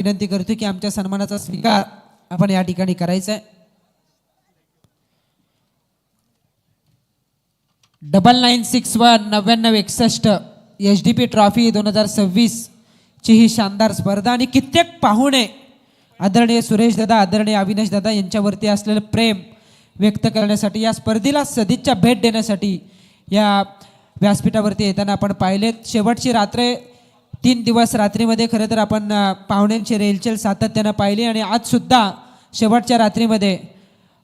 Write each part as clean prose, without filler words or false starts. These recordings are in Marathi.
विनंती करतो की आमच्या सन्मानाचा स्वीकार आपण या ठिकाणी करायचा आहे। 99619961 एचडीपी ट्रॉफी 2026 ची ही शानदार स्पर्धा आणि कित्येक पाहुणे आदरणीय सुरेश दादा आदरणीय अविनाश दादा यांच्यावरती असलेलं प्रेम व्यक्त करण्यासाठी या स्पर्धेला सदिच्छा भेट देण्यासाठी या व्यासपीठावरती येताना आपण पाहिलेत। शेवटची रात्र 3 दिवस रात्रीमध्ये खरं तर आपण पाहुण्यांची रेलचेल सातत्याने पाहिली आणि आज सुद्धा शेवटच्या रात्रीमध्ये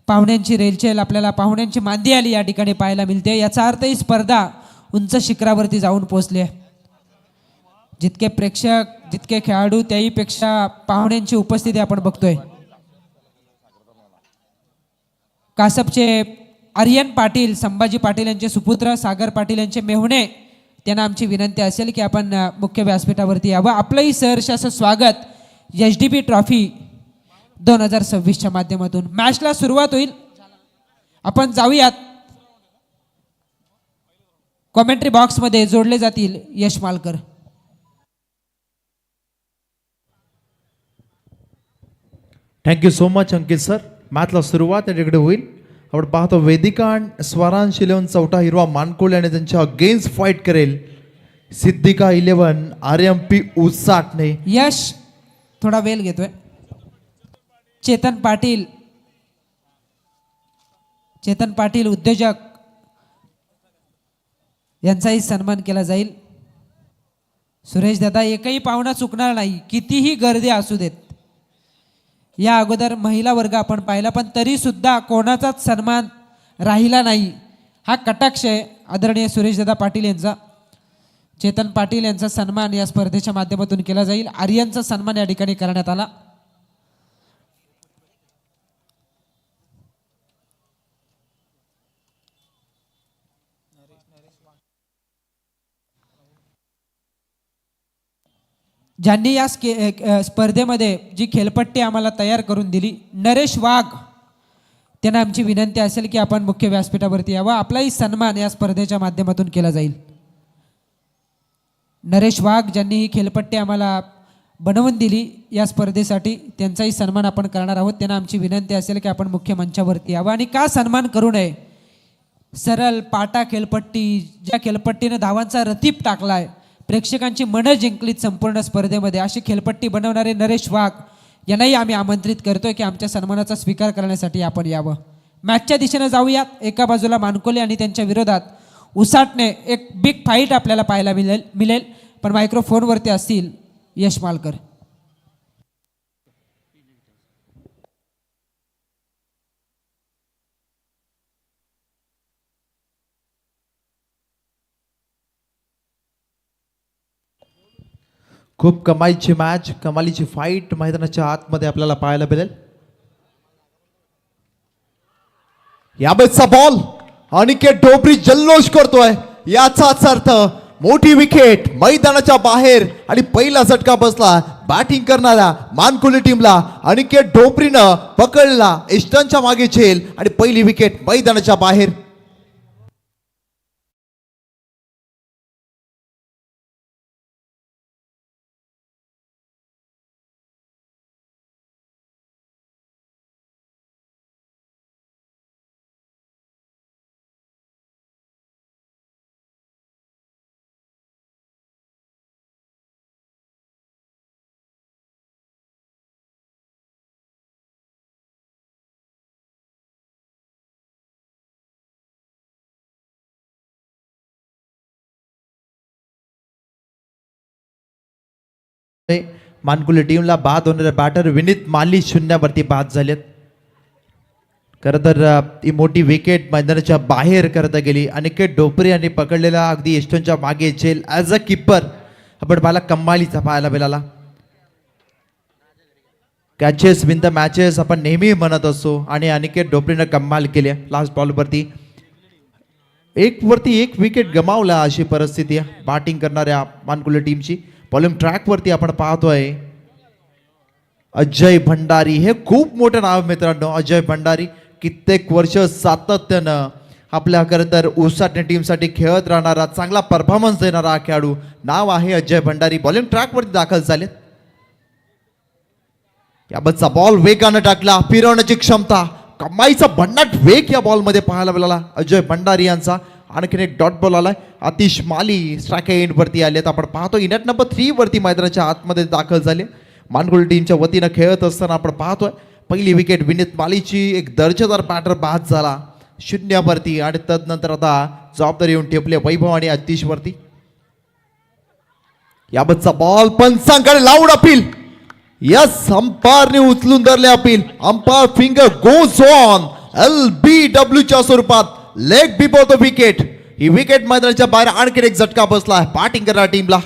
पाहुण्यांची रेलचेल आपल्याला पाहुण्यांची मांदी आली या ठिकाणी पाहायला मिळते। याचा अर्थ ही स्पर्धा उंच शिखरावरती जाऊन पोहोचली आहे। जितके प्रेक्षक जितके खेळाडू त्याहीपेक्षा पाहुण्यांची उपस्थिती आपण बघतोय। कासपचे आर्यन पाटील संभाजी पाटील यांचे सुपुत्र सागर पाटील यांचे मेहुणे त्यांना आमची विनंती असेल की आपण मुख्य व्यासपीठावरती यावं। आपलंही सहर्ष असं स्वागत एचडीपी ट्रॉफी 2026 च्या माध्यमातून मॅचला सुरुवात होईल। आपण जाऊयात कॉमेंट्री बॉक्स मध्ये जोडले जातील यश मालकर। थँक्यू सो मच अंकित सर। मॅचला सुरुवात याच्याकडे होईल। आपण पाहतो वेदिका आणि स्वरांश 11 चौथा हिरवा मानकोले आणि त्यांच्या अगेन्स्ट फाईट करेल सिद्धिका 11 आरएमपी उसाटणे। यश थोडा वेळ घेतोय। चेतन पाटील उद्योजक यांचाही सन्मान केला जाईल। सुरेश दादा एकही पाहुणा चुकणार नाही कितीही गर्दी असू देत। या अगोदर महिला वर्ग आपण पाहिला पण तरी सुद्धा कोणाचाच सन्मान राहिला नाही। हा कटाक्ष आहे आदरणीय सुरेश दादा पाटील यांचा। चेतन पाटील यांचा सन्मान या स्पर्धेच्या माध्यमातून केला जाईल। आर्यनचा सन्मान या ठिकाणी करण्यात आला। ज्यांनी या स्पर्धेमध्ये जी खेळपट्टी आम्हाला तयार करून दिली नरेश वाघ त्यांना आमची विनंती असेल की आपण मुख्य व्यासपीठावरती यावं। आपलाही सन्मान या स्पर्धेच्या माध्यमातून केला जाईल। नरेश वाघ ज्यांनी ही खेळपट्टी आम्हाला बनवून दिली या स्पर्धेसाठी त्यांचाही सन्मान आपण करणार आहोत। त्यांना आमची विनंती असेल की आपण मुख्य मंचावरती यावं। आणि का सन्मान करू नये, सरळ पाटा खेळपट्टी ज्या खेळपट्टीने धावांचा रतीप टाकलाय प्रेक्षकांची मनं जिंकलीत संपूर्ण स्पर्धेमध्ये अशी खेळपट्टी बनवणारे नरेश वाघ यांनाही आम्ही आमंत्रित करतोय की आमच्या सन्मानाचा स्वीकार करण्यासाठी आपण यावं। मॅचच्या दिशेने जाऊयात। एका बाजूला मानकोले आणि त्यांच्या विरोधात उसाटणे एक बिग फाईट आपल्याला पाहायला मिळेल पण मायक्रोफोनवरती असतील यश मालकर। खूप कमालीची मॅच कमालीची फाईट मैदानाच्या आतमध्ये आपल्याला पाहायला मिळेल। यावेळेचा बॉल अनिकेत ढोबरी जल्लोष करतोय याचाच अर्थ मोठी विकेट मैदानाच्या बाहेर आणि पहिला झटका बसला बॅटिंग करणाऱ्या मानकोली टीमला। अनिकेत ढोबरीनं पकडला इष्टांच्या मागे झेल आणि पहिली विकेट मैदानाच्या बाहेर। मानकुले टीमला बाद होणारे बॅटर विनीत माली 0 बाद झालेत। खरं तर ही मोठी विकेट मैदानाच्या बाहेर करता गेली। अनिकेत ढोबरे यांनी पकडलेला अगदी एस्टनच्या मागे झेल ॲज अ किपर आपण पाहिला कमालीचा पाहायला मिळाला। कॅचेस विन द मॅचेस आपण नेहमी म्हणत असतो आणि अनिकेत ढोबरेनं कमाल केली। लास्ट बॉलवरती एक विकेट गमावला अशी परिस्थिती आहे बॅटिंग करणाऱ्या मानकुले टीमची। बॉलिंग ट्रॅकवरती आपण पाहतोय अजय भंडारी, हे खूप मोठं नाव मित्रांनो। अजय भंडारी कित्येक वर्ष सातत्यानं आपल्या खरं तर उसाटणे टीमसाठी खेळत राहणारा चांगला परफॉर्मन्स देणारा खेळाडू नाव आहे अजय भंडारी। बॉलिंग ट्रॅकवरती दाखल झालेत। याबाबतचा बॉल वेगानं टाकला, फिरवण्याची क्षमता, कमाईचा भन्नाट वेग या बॉलमध्ये पाहायला मिळाला अजय भंडारी यांचा. आणखीन एक डॉट बॉल आलाय. आतिश माली स्ट्राईक एंड वरती आलेत. आपण पाहतो नेट नंबर 3 वरती मैदानाच्या आतमध्ये दाखल झाले. मानकुल टीमच्या वतीनं खेळत असताना आपण पाहतोय पहिली विकेट विनीत मालीची. एक दर्जेदार बॅटर बाद झाला 0 वरती आणि तदनंतर आता जबाबदारी येऊन ठेपले वैभव आणि आतिश वरती. याबाबतचा बॉल पंचांकडे लावून अपील. यस, अंपायरने उचलून धरले appeal. Umpire finger goes on. LBW च्या स्वरूपात leg before the wicket. He wicket मैदानाच्या बाहेर आणखी एक झटका बसला बॅटिंग करणाऱ्या टीमला.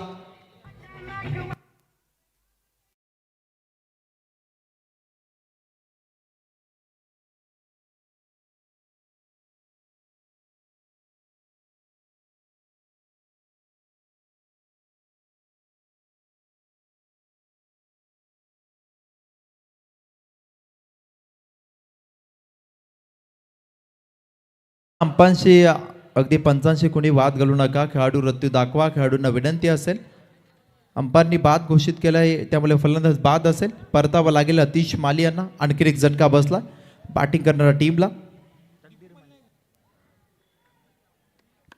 अंपांशी अगदी पंचांशी कोणी वाद घालू नका. खेळाडू रत्ती दाखवा. खेळाडूंना विनंती असेल. अंपायरनी बाद घोषित केला आहे त्यामुळे फलंदाज बाद असेल. परतावा लागेल आतिश माली यांना. आणखी एक झटका बसला बॅटिंग करणाऱ्या टीमला.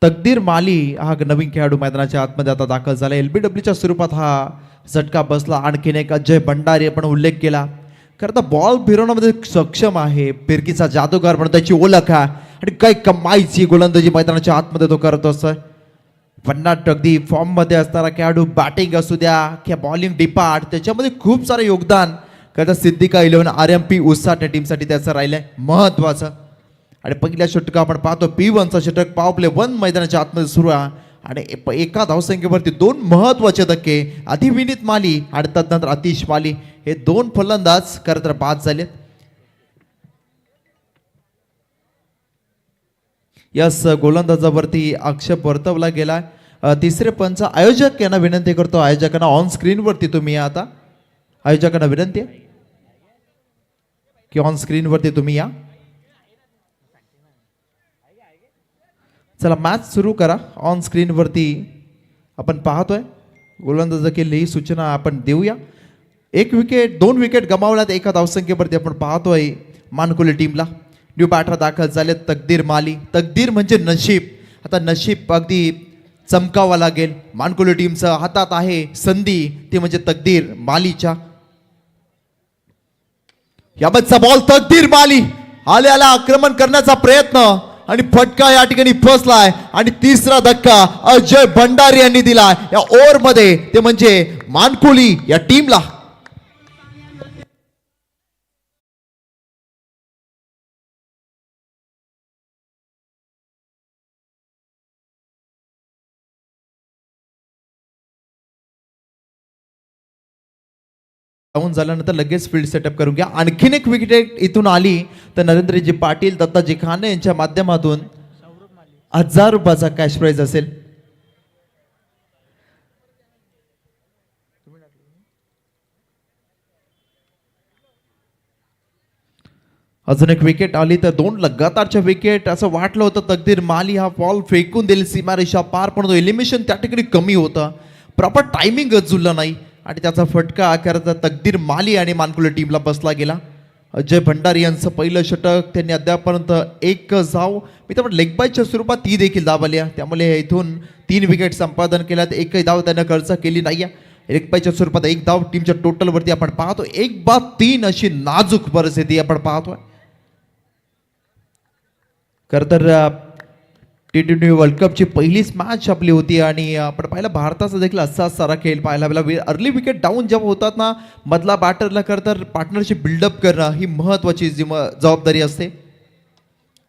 तकदीर माली हा नवीन खेळाडू मैदानाच्या आतमध्ये आता दाखल झाला. LBWच्या स्वरूपात हा झटका बसला. आणखीन एक अजय भंडारी आपण उल्लेख केला. खरं तर बॉल फिरवण्यामध्ये सक्षम आहे. फिरकीचा जादूगार म्हणून त्याची ओळख आहे आणि काही कमाईची गोलंदाजी मैदानाच्या आतमध्ये तो करत असतोय. भन्नाट अगदी फॉर्ममध्ये असणारा खेळाडू. बॅटिंग असू द्या किंवा बॉलिंग डिपार्ट त्याच्यामध्ये खूप सारं योगदान करता. सिद्धिका 11 RMP उसाट या टीमसाठी त्याचं राहिलंय महत्वाचं. आणि पहिल्या षटक आपण पाहतो P1चा षटक पॉवर प्ले 1 मैदानाच्या आतमध्ये सुरू आहे आणि एका धावसंख्येवरती 2 महत्वाचे धक्के. आधी विनीत माली आणि तदनंतर आतिश माली हे 2 फलंदाज खरं तर बाद झालेत. यस, गोलंदाजावरती आक्षेप वर्तवला गेला. तिसरे पंच आयोजक यांना विनंती करतो. आयोजकांना ऑन स्क्रीनवरती तुम्ही या. आता आयोजकांना विनंती आहे की ऑन स्क्रीनवरती तुम्ही या. चला मॅच सुरू करा. ऑन स्क्रीनवरती आपण पाहतोय गोलंदाज देखील ही सूचना आपण देऊया. 1 विकेट 2 विकेट गमावल्यात एका धावसंख्येवरती आपण पाहतोय मानकुली टीमला. न्यू बॅटर दाखल झाले तकदीर माली. तकदीर म्हणजे नशीब. आता नशीब अगदी चमकावा लागेल. मानकुली टीमचं हातात आहे संधी ती म्हणजे तकदीर मालीच्या. याबाबतचा बॉल तकदीर माली आल्याला आक्रमण करण्याचा प्रयत्न आणि फटका या ठिकाणी फसलाय. आणि तिसरा धक्का अजय भंडारी यांनी दिलाय या ओव्हर मध्ये. ते म्हणजे मानकुली या टीमला. डाऊन झाल्यानंतर लगेच फील्ड सेटअप करून घ्या. आणखीन एक विकेट इथून आली तर नरेंद्रजी पाटील दत्ताजी खाने यांच्या माध्यमातून 1000 रुपयाचा कॅश प्राइज असेल. अजून एक विकेट आली तर 2 लगातारच्या विकेट. असं वाटलं होतं तकदीर माली हा बॉल फेकून देईल सीमारेषा पार, पण एलिमिनेशन त्या ठिकाणी कमी होतं. प्रॉपर टायमिंगच जुळलं नाही आणि त्याचा फटका करता तकदीर माली आणि मानकुले टीमला बसला गेला. अजय भंडारी यांचं पहिलं षटक. त्यांनी अद्यापर्यंत 1 धाव मी तर लेग बायच्या स्वरूपात ती देखील धाव आली. त्यामुळे इथून 3 विकेट संपादन केल्यात. एकही धाव त्यानं खर्च केली नाही. लेग बायच्या स्वरूपात 1 धाव टीमच्या टोटलवरती आपण पाहतो. 1/3 अशी नाजूक परिस्थिती आपण पाहतोय. खरं तर T20 वर्ल्ड कपची पहिलीच मॅच आपली होती आणि आपण पाहिलं भारताचा देखील असा सारा खेळ पाहायला मिळाला. अर्ली विकेट डाऊन जेव्हा होतात ना मधला बॅटरला खरं तर पार्टनरशिप बिल्डअप करणं ही महत्त्वाची जबाबदारी असते.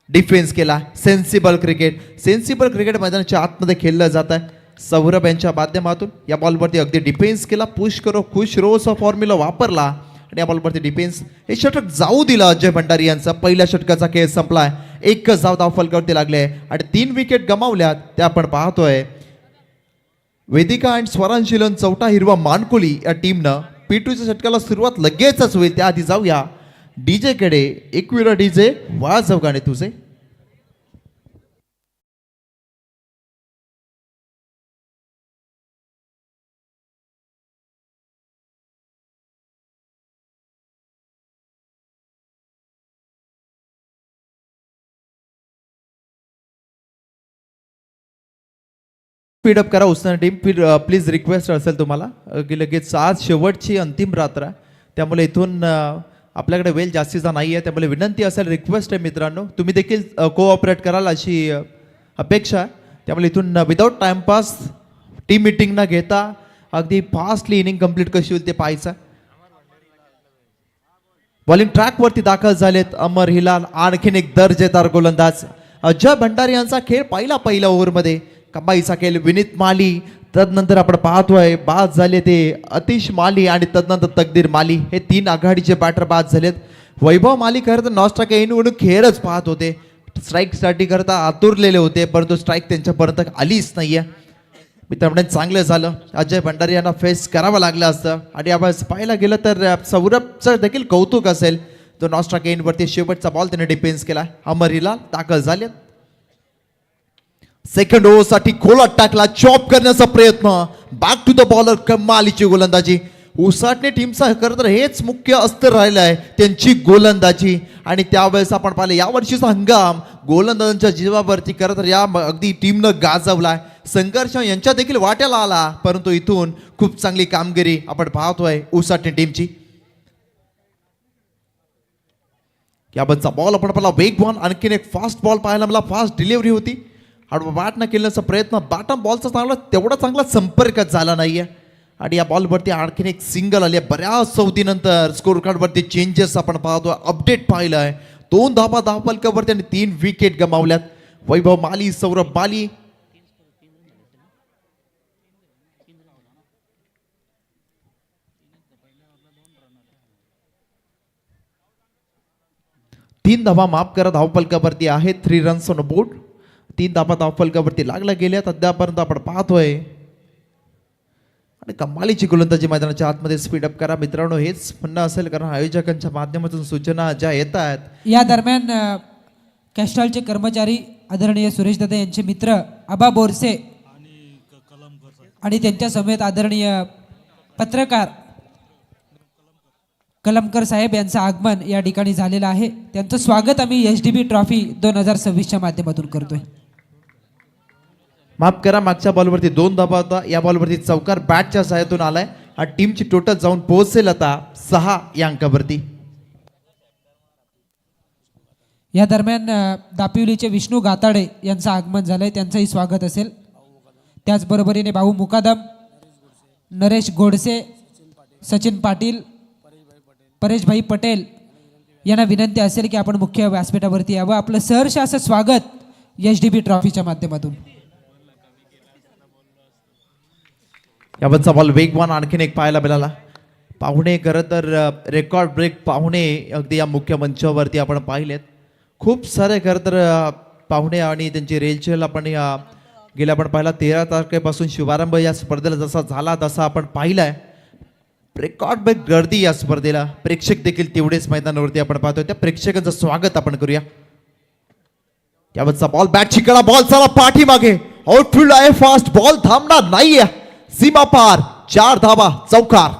डिफेन्स केला. सेन्सिबल क्रिकेट मैदानाच्या आतमध्ये खेळलं जात आहे. सौरभ यांच्या माध्यमातून या बॉलवरती अगदी डिफेन्स केला. पुश करो खुश रोचा फॉर्म्युला वापरला आणि या बॉलवरती डिफेन्स. हे षटक जाऊ दिलं अजय भंडारी यांचा. पहिल्या षटकाचा खेळ संपलाय. 1 धाव फलकावरती लागले आणि 3 विकेट गमावल्यात त्या आपण पाहतोय. वेदिका अँड स्वरांशीलन चौथा हिरवा मानकुली या टीमनं P2च्या षटकाला सुरुवात लगेचच होईल. त्याआधी जाऊया डीजे कडे. एकविरा डीजे वाजव गाणे तुझे. स्पीडअप करा उस्ताना टीम प्लीज रिक्वेस्ट असेल तुम्हाला की लगेच आज शेवटची अंतिम रात्र आहे. त्यामुळे इथून आपल्याकडे वेळ जास्तीचा नाही आहे. त्यामुळे विनंती असेल, रिक्वेस्ट आहे मित्रांनो, तुम्ही देखील कोऑपरेट कराल अशी अपेक्षा आहे. त्यामुळे इथून विदाऊट टाइमपास टीम मिटिंग न घेता अगदी फास्टली इनिंग कंप्लीट कशी होईल ते पाहायचं. बॉलिंग ट्रॅकवरती दाखल झालेत अमर हिलाल, आणखीन एक दर्जेदार गोलंदाज अजय भंडारी यांचा खेळ पहिल्या ओव्हरमध्ये कमाईचा खेळ विनीत माली, तदनंतर आपण पाहतोय बाद झाले ते अतिश माली आणि तदनंतर तकदीर माली, हे 3 आघाडीचे बॅटर बाद झालेत. वैभव माली खरं तर नॉस्ट्राइक येऊन खेळच पाहत होते, स्ट्राईकसाठी करता आतुरलेले होते, परंतु स्ट्राईक त्यांच्यापर्यंत आलीच नाहीये. मित्रांनो चांगलं झालं, अजय भंडारी यांना फेस करावं लागलं असतं. आणि आपण पाहायला गेलं तर सौरभचं देखील कौतुक असेल, तो नॉस्ट्राइक येऊनवरती शेवटचा बॉल त्याने डिफेन्स केला. अमर हिलाल दाखल झाले, सेकंड ओव्हरसाठी खोलात टाकला, चॉप करण्याचा प्रयत्न, बॅक टू द बॉलर, कमालीची गोलंदाजी. उसाटणे टीमचा खरं तर हेच मुख्य अस्त्र राहिलं आहे, त्यांची गोलंदाजी. आणि त्यावेळेस आपण पाहिलं यावर्षीचा हंगाम गोलंदाजांच्या जीवावरती खरं तर या अगदी टीमनं गाजवलाय. संघर्ष यांच्या देखील वाट्याला आला, परंतु इथून खूप चांगली कामगिरी आपण पाहतोय उसाटणे टीमची. याबद्दलचा बॉल आपण पाहिला वेगवान, आणखीन एक फास्ट बॉल पाहायला मला, फास्ट डिलिव्हरी होती. बॅटनं केल्याचा प्रयत्न, बॅटन बॉलचा तेवढा चांगला संपर्क झाला नाहीये. आणि या बॉलवरती आणखीन एक सिंगल आली आहे. बऱ्याच सवतीनंतर स्कोर कार्डवरती चेंजेस आपण पाहतो, अपडेट पाहिलंय. 2 धावा धावफलकावरती आणि 3 विकेट गमावल्यात. वैभव माली, सौरभ माली, तीन धावा माफ करा धावफलकावरती आहेत. 3 रन्स ऑन बोर्ड, 3 धावा धावफलकावरती लागल्या गेल्यात अद्यापर्यंत आपण पाहतोय. आणि कमालीची गोलंदाजी मैदानाच्या आतमध्ये स्पीडअप करा मित्रांनो, हेच म्हणणं असेल, कारण आयोजकांच्या माध्यमातून सूचना ज्या येत आहेत. या दरम्यान कॅस्ट्रॉलचे कर्मचारी आदरणीय सुरेश दादा यांचे मित्र आबा बोरसे आणि त्यांच्या समेत आदरणीय पत्रकार कलमकर साहेब यांचं आगमन या ठिकाणी झालेलं आहे. त्यांचं स्वागत आम्ही HDP ट्रॉफी 2026च्या माध्यमातून करतोय. माफ करा, मागच्या बॉलवरती 2 धावा होता, या बॉलवरती चौकार बॅटच्या सहाय्यातून आलाय. आणि टीमची टोटल जाऊन पोहोचेल आता 6 या अंकावरती. या दरम्यान दापिवलीचे विष्णू गाताडे यांचं आगमन झालंय, त्यांचंही स्वागत असेल. त्याचबरोबरीने भाऊ मुकादम, नरेश गोडसे, सचिन पाटील, परेशभाई पटेल यांना विनंती असेल की आपण मुख्य व्यासपीठावरती यावं. आपलं सहर्ष असं स्वागत HDP ट्रॉफीच्या माध्यमातून. यावरचा बॉल वेगवान आणखीन एक पाहायला मिळाला. पाहुणे खरं तर रेकॉर्ड ब्रेक पाहुणे अगदी या मुख्य मंचावरती आपण पाहिलेत. खूप सारे खरं तर पाहुणे आणि त्यांची रेलचेल आपण गेल्या आपण पाहिला 13 तारखेपासून शुभारंभ या स्पर्धेला जसा झाला तसा आपण पाहिलाय. रेकॉर्ड ब्रेक गर्दी या स्पर्धेला, प्रेक्षक देखील तेवढेच मैदानावरती आपण पाहतोय. त्या प्रेक्षकांचं स्वागत आपण करूया. यावरचा बॉल बॅट चिकडा, बॉल चला पाठीमागे, आउटफील्ड आहे, फास्ट बॉल थांबणार नाहीये, सीमा पार, 4 धावा, चौकार.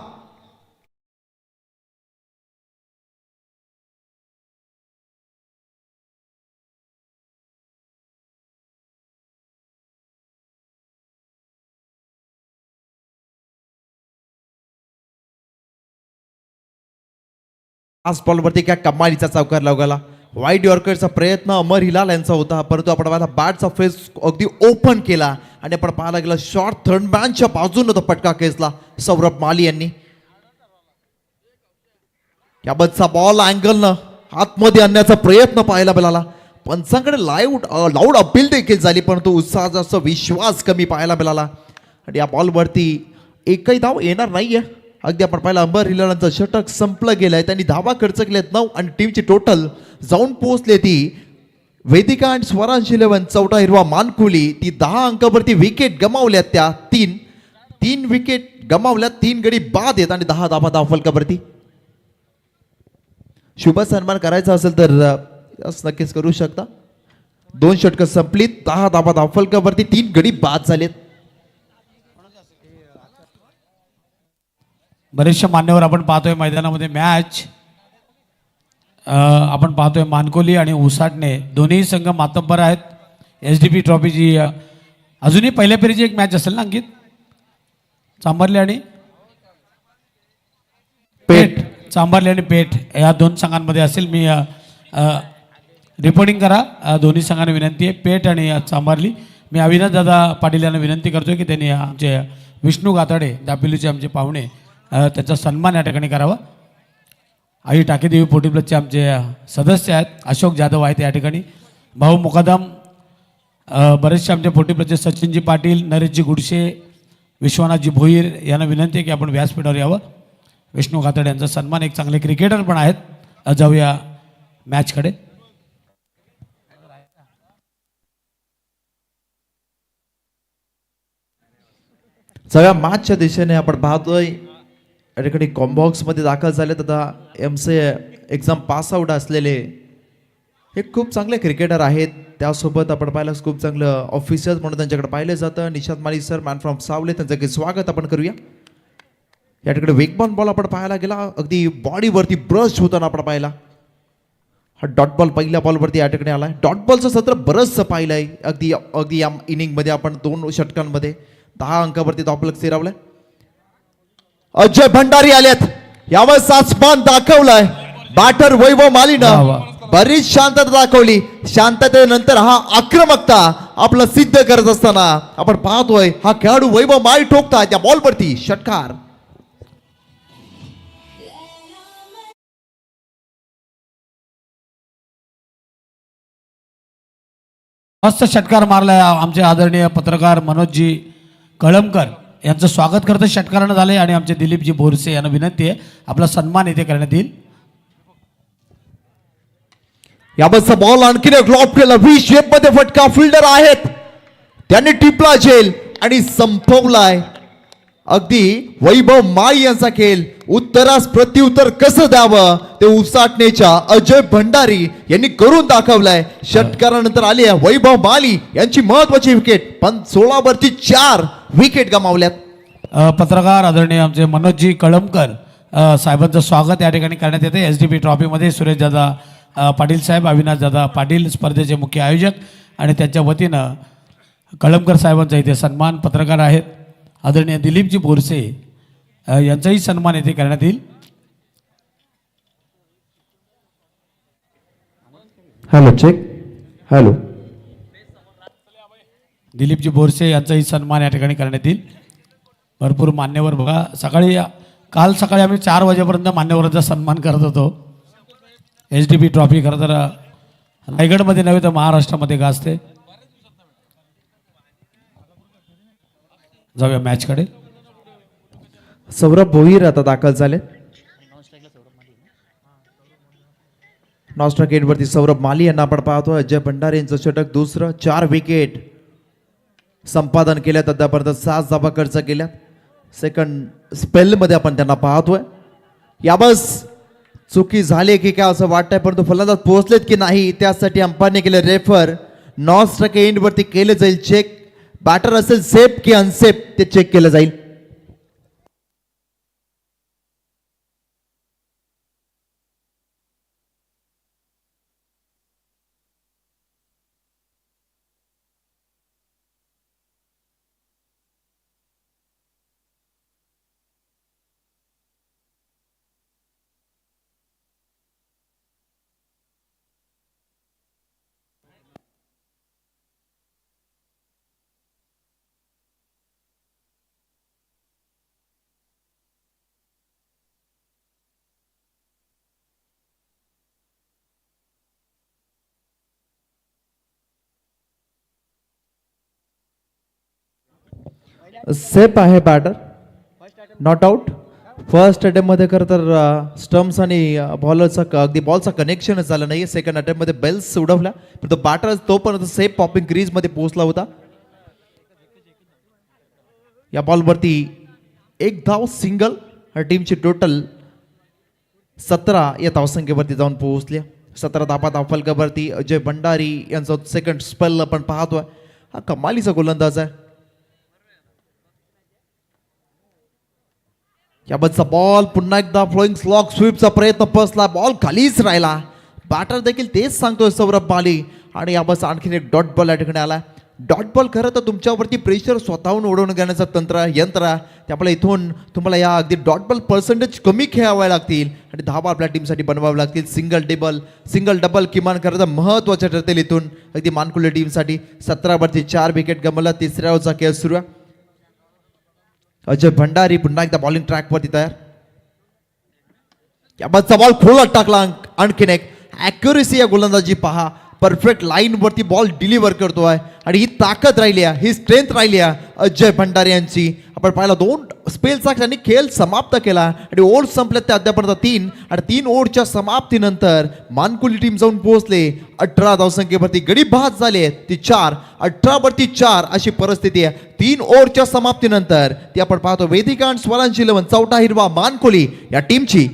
फास्ट बॉलवरती काय कमालीचा चौकार लागला. वाईड यॉर्करचा प्रयत्न अमर हिलाल यांचा होता, परंतु आपण पाहिला बॅटचा फेस अगदी ओपन केला आणि आपण पाहायला गेला शॉर्ट थर्ड मॅनच्या बाजूने तो फटका खेचला सौरभ माली यांनी. याबद्दलचा बॉल अँगलनं आतमध्ये आणण्याचा प्रयत्न पाहायला मिळाला. पंचांकडे लाऊड अपील देखील झाली, परंतु उत्साहाचा विश्वास कमी पाहायला मिळाला. आणि या बॉलवरती एकही धाव येणार नाहीये. अगदी आपण पाहिलं अंबर हिलालांचं षटक संपलं गेलंय, त्यांनी धावा खर्च केलेत 9 आणि टीमची टोटल जाऊन पोहोचले ती वेदिका अँड स्वरांश 11 चौथा हिरवा मानकुली, ती 10 अंकावरती विकेट गमावल्यात. त्या 3 विकेट गमावल्यात, 3 गडी बाद आहेत आणि 10 धावा धावफलकावरती. शुभ सन्मान करायचा असेल तर नक्कीच करू शकता. 2 षटकं संपलीत, 10 धावा धावफलकावरती, 3 गडी बाद झालेत. बरेचशा मान्यवर आपण पाहतोय मैदानामध्ये मॅच. आपण पाहतोय मानकोली आणि उसाटणे दोन्ही संघ मातब्बर आहेत. HDP ट्रॉफीची अजूनही पहिल्या फेरीची एक मॅच असेल ना अंकित? चांभारली आणि पेठ. चांभारली आणि पेठ या दोन संघांमध्ये असेल. मी रिपोर्टिंग करा दोन्ही संघांना विनंती आहे, पेठ आणि चांभारली. मी अविनाश दादा पाटील यांना विनंती करतोय की त्यांनी आमचे विष्णू गाताडे दापिलीचे आमचे पाहुणे त्याचा सन्मान या ठिकाणी करावा. आई टाकेदेवी फोर्टी प्लसचे आमचे सदस्य आहेत, अशोक जाधव आहेत या ठिकाणी, भाऊ मुकादम, बरेचसे आमचे फोर्टी प्लसचे सचिनजी पाटील, नरेशजी गुडशे, विश्वनाथजी भोईर यांना विनंती आहे की आपण व्यासपीठावर यावं. विष्णू गाताडे यांचा सन्मान, एक चांगले क्रिकेटर पण आहेत. जाऊया मॅचकडे. सगळ्या मॅचच्या दिशेने आपण पाहतोय या ठिकाणी कॉम्बॉक्समध्ये दाखल झालेत आता एमसीए एक्झाम पास आउट असलेले हे खूप चांगले क्रिकेटर आहेत. त्यासोबत आपण पाहिलं खूप चांगलं ऑफिसर्स म्हणून त्यांच्याकडे पाहिलं जातं. निशांत माली सर, मॅन फ्रॉम सावले, त्यांचं काही स्वागत आपण करूया. या ठिकाणी वेगवान बॉल आपण पाहायला गेला, अगदी बॉडीवरती ब्रश होताना आपण पाहिला. हा डॉट बॉल पहिल्या बॉलवरती या ठिकाणी आलाय. डॉट बॉलचं सत्र बरंचसं पाहिलंय. अगदी अगदी या इनिंगमध्ये आपण 2 षटकांमध्ये 10 अंकावरती आपलं स्थिरावलंय. अजय भंडारी आलेत, यावर सासमान दाखवलाय. बॅटर वैभव मालीनं बरीच शांतता दाखवली. शांततेनंतर हा आक्रमकता आपलं सिद्ध करत असताना आपण पाहतोय हा खेळाडू वैभव माली ठोकता त्या बॉलवरती षटकार. मस्त षटकार मारलाय आमचे आदरणीय पत्रकार मनोजजी कळमकर यांचं स्वागत करतं षटकारानं झालंय. आणि आमचे दिलीपजी बोरसे यांना विनंती आहे आपला सन्मान येथे करण्यात येईल. याबद्दल बॉल आणखीन एक लॉप केला, व्ही शेप मध्ये फटका. फिल्डर आहेत, त्यांनी टिपला झेल आणि संपवलाय. अगदी वैभव माई यांचा खेळ. उत्तरास प्रत्युत्तर कसं द्यावं ते उसाटण्याच्या अजय भंडारी यांनी करून दाखवलाय. षटकारानंतर आली आहे वैभव माली यांची महत्वाची विकेट, पण 16 वरती 4 विकेट गमावल्यात. पत्रकार आदरणीय आमचे मनोजजी कळमकर साहेबांचं स्वागत या ठिकाणी करण्यात येते. SDP ट्रॉफीमध्ये सुरेश दादा पाटील साहेब, अविनाश दादा पाटील स्पर्धेचे मुख्य आयोजक आणि त्यांच्या वतीनं कळमकर साहेबांचा इथे सन्मान. पत्रकार आहेत आदरणीय दिलीपजी बोरसे यांचाही सन्मान येथे करण्यात येईल. Hello check. हॅलो. दिलीपजी बोरसे यांचाही सन्मान या ठिकाणी करण्यात येईल. भरपूर मान्यवर बघा, काल सकाळी आम्ही 4 वाजेपर्यंत मान्यवरांचा सन्मान करत होतो. SDP ट्रॉफी खरं तर रायगडमध्ये नव्हे तर महाराष्ट्रामध्ये गाजते. जाऊया मॅचकडे. सौरभ भोईर आता दाखल झाले. नॉस्ट्रा गेटवरती सौरभ माली यांना आपण पाहतो. अजय भंडारी यांचं षटक दुसरं. 4 विकेट संपादन केल्यात. आतापर्यंत 7 धावा खर्च केल्या. सेकंड स्पेलमध्ये आपण त्यांना पाहतोय. याबस चुकी झाली की काय असं वाटतंय, परंतु फलंदाज पोहोचलेत की नाही त्यासाठी अंपायरने केले रेफर. नॉस्ट्रा एंडवरती केले जाईल चेक. बॅटर असेल सेफ की अनसेफ ते चेक केलं जाईल. सेफ आहे batter, not out. First attempt मध्ये खरं तर स्टम्प्स आणि बॉलरचा अगदी बॉलचा कनेक्शनच झालं नाही. सेकंड अटेम्प्ट मध्ये बेल्स उडवल्या, पण तो बॅटर तोपर्यंत सेफ पॉपिंग क्रीज मध्ये पोहोचला होता. या बॉलवरती 1 धाव सिंगल. टीमची टोटल 17 या धावसंख्येवरती जाऊन पोहोचल्या. 17 धावा धावफलकावरती अजय भंडारी यांचा सेकंड स्पेल आपण पाहतोय. हा कमालीचा गोलंदाज आहे. याबद्दलचा बॉल पुन्हा एकदा फ्लोईंग स्लॉग स्वीपचा प्रयत्न फसला. बॉल खालीच राहिला. बॅटर देखील तेच सांगतोय सौरभ माली. आणि याबद्दल आणखीन एक डॉट बॉल या ठिकाणी आला. डॉट बॉल खरं तर तुमच्यावरती प्रेशर स्वतःहून ओढवून घेण्याचं यंत्र आहे. त्यामुळे इथून तुम्हाला या अगदी डॉट बॉल पर्सेंटेज कमी खेळावे लागतील आणि धावा आपल्या टीमसाठी बनवावे लागतील. सिंगल डबल किमान खरं तर महत्त्वाच्या ठरतील इथून अगदी मानकुले टीमसाठी. 17वरती 4 विकेट गमवला. तिसऱ्या ओव्हरचा खेळ सुरू आहे. अजय भंडारी पुन्हा एकदा बॉलिंग ट्रॅकवरती तयार. याबाबतचा बॉल खोलात टाकला. आणखीन एक ॲक्युरेसी या गोलंदाजी पहा. परफेक्ट लाईन वरती बॉल डिलिव्हर करतोय आणि ही ताकद राहिली आहे, ही स्ट्रेंथ राहिली आहे अजय भंडारी यांची. आपण पाहिला 2 स्पेलचा त्यांनी खेळ समाप्त केला आणि ओव्हर संपल्यात त्या अद्यापर्यंत 3 आणि 3 ओव्हरच्या समाप्तीनंतर मानकुली टीम जाऊन पोहोचले 18 धावसंख्येवरती. गडी बाद झाले ती 4, 18वरती 4 अशी परिस्थिती आहे 3 ओव्हरच्या समाप्तीनंतर. ती आपण पाहतो वेदिका आणि स्वरांची 11 चौथा हिरवा मानकुली या टीमची.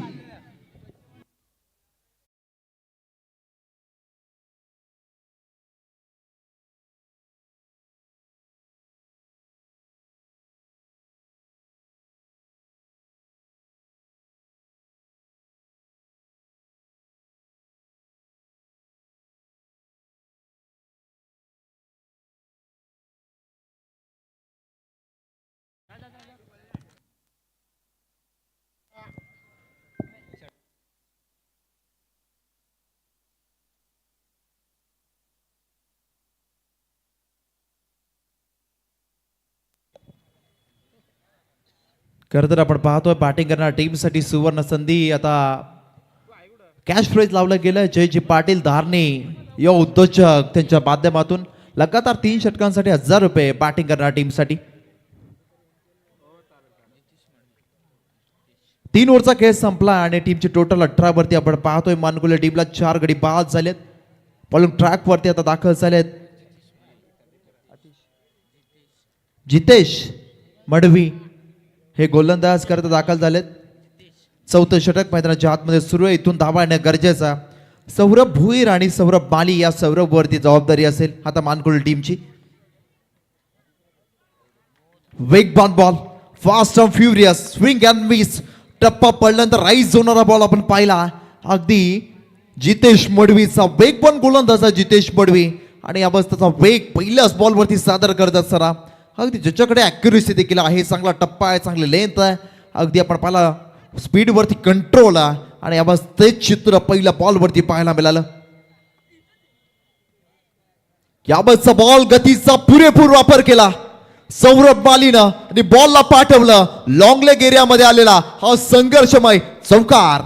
खरं तर आपण पाहतोय बॅटिंग करणाऱ्या टीमसाठी सुवर्ण संधी. आता कॅश प्राइज लावलं गेलं. जयजी पाटील धारणे या उद्योजक त्यांच्या माध्यमातून लगातार 3 षटकांसाठी 1000 रुपये बॅटिंग करणाऱ्या टीमसाठी. 3 ओव्हरचा खेळ संपला आणि टीमची टोटल 18 वरती आपण पाहतोय मानकुले टीमला 4 गडी बाद झालेत. बॉलिंग ट्रॅक वरती आता दाखल झालेत जितेश मडवी हे गोलंदाज करता दाखल झालेत. 4थं षटक मैदानाच्या आतमध्ये सुरू आहे. इथून धावा येणं गरजेचा. सौरभ भुईर आणि सौरभ माली या सौरभ वरती जबाबदारी असेल आता मानकुले टीमची. वेगवान ball fast and furious swing and miss. टप्पा पडल्यानंतर राईज होणारा बॉल आपण पाहिला. अगदी जितेश मडवीचा वेगवान गोलंदाज जितेश मडवी आणि याबाबतचा वेग पहिल्याच बॉलवरती सादर करत असताना अगदी ज्याच्याकडे ॲक्युरेसी देखील आहे, चांगला टप्पा आहे, चांगली लेंथ आहे. अगदी आपण पाहिला स्पीडवरती कंट्रोल आहे आणि याबाबत तेच चित्र पहिल्या बॉलवरती पाहायला मिळालं. याबाबतचा बॉल गतीचा पुरेपूर वापर केला सौरभ मालीनं आणि बॉलला पाठवलं. लॉंग लेग एरियामध्ये आलेला हा संघर्षमय चौकार.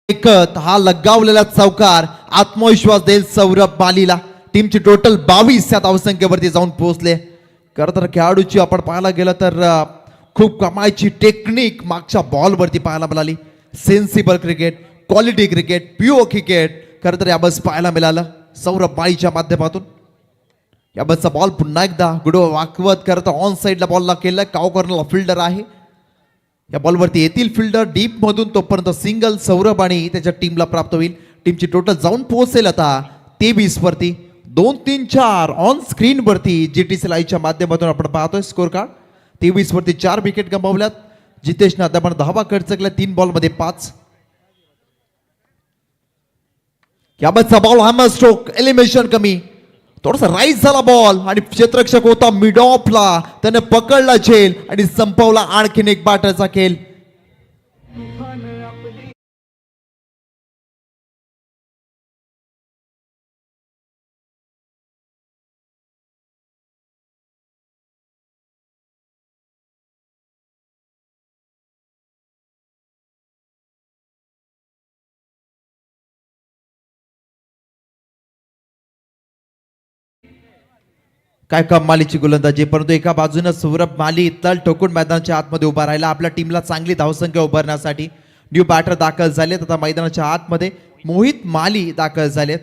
एकत हा लगावलेला चौकार आत्मविश्वास देईल सौरभ मालीला. टीमची टोटल 22 या धावसंख्येवरती जाऊन पोहोचले. खरं तर खेळाडूची आपण पाहायला गेलं तर खूप कमाईची टेक्निक मागच्या बॉलवरती पाहायला मिळाली. Sensible cricket, quality cricket, pure cricket खरं तर याबस पाहायला मिळालं सौरभ माळीच्या माध्यमातून. याबसचा बॉल पुन्हा एकदा गुडो वाकवत खरं तर ऑन साईडला बॉलला केलं. काव कॉर्नरला फिल्डर आहे. या बॉलवरती येतील फिल्डर डीप मधून. तोपर्यंत सिंगल सौरभ आणि त्याच्या टीमला प्राप्त होईल. टीमची टोटल जाऊन पोहोचेल आता 23 वरती. 2-3-4 ऑन स्क्रीन वरती GTC लाईव्हच्या माध्यमातून आपण पाहतोय स्कोर कार्ड. 23 वरती 4 विकेट गमावल्यात. जितेशने आता आपण 10 खर्च केला 3 बॉलमध्ये 5. याबाबतचा बॉल हॅमर स्ट्रोक एलिमिनेशन कमी. थोडासा राईज झाला बॉल आणि क्षेत्ररक्षक होता मिड ऑफला. त्याने पकडला झेल आणि संपवला आणखीन एक बॅटरचा खेळ. काय कमालीची गोलंदाजी. परंतु एका बाजूने सौरभ माली तल ठोकून मैदानाच्या आतमध्ये उभा राहिला आपल्या टीमला चांगली धावसंख्या उभारण्यासाठी. न्यू बॅटर दाखल झालेत आता मैदानाच्या आतमध्ये. मोहित माली दाखल झालेत.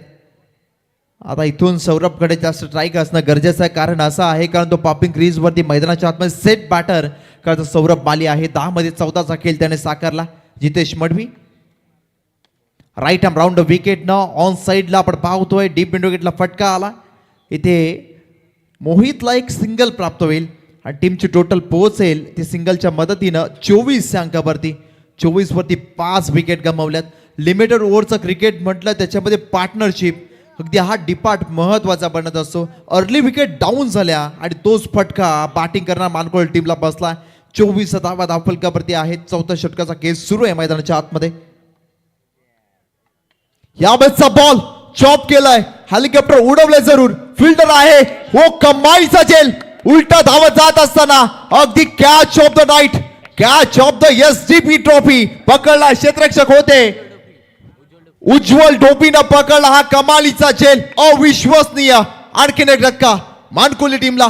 आता इथून सौरभकडे जास्त स्ट्राईक असणं गरजेचं आहे. कारण असं आहे कारण तो पॉपिंग क्रीज वरती मैदानाच्या आतमध्ये सेट बॅटर करता सौरभ माली आहे. 10 मध्ये 14चा खेळ त्याने साकारला. Jitesh Madvi right arm round wicket न ऑन साईडला आपण पाहतोय. डीप विंडो विकेटला फटका आला. इथे मोहितला एक सिंगल प्राप्त होईल आणि टीमची टोटल पोहोचेल ती सिंगलच्या मदतीनं 24 अंकावरती. 24 वरती 5 विकेट गमावल्यात. लिमिटेड ओव्हरचं क्रिकेट म्हटलं त्याच्यामध्ये पार्टनरशिप अगदी हा डिपार्ट महत्वाचा बनत असतो. अर्ली विकेट डाऊन झाल्या आणि तोच फटका बॅटिंग करणार मानकोळ टीमला बसला. 24 धावा धावफलकावरती आहेत. चौथ्या षटकाचा केस सुरू आहे मैदानाच्या आतमध्ये. या बॅटचा बॉल चॉप केलाय. हेलिकॉप्टर उडवलंय जरूर. फिल्डर आहे हो कमाईचा झेल. उलटा धावत जात असताना अगदी catch of the night, catch of the SDP trophy पकडला. क्षेत्ररक्षक होते उज्ज्वल ढोपीनं पकडला हा कमालीचा झेल. अविश्वसनीय. आणखीन एक धक्का मानकोली टीमला.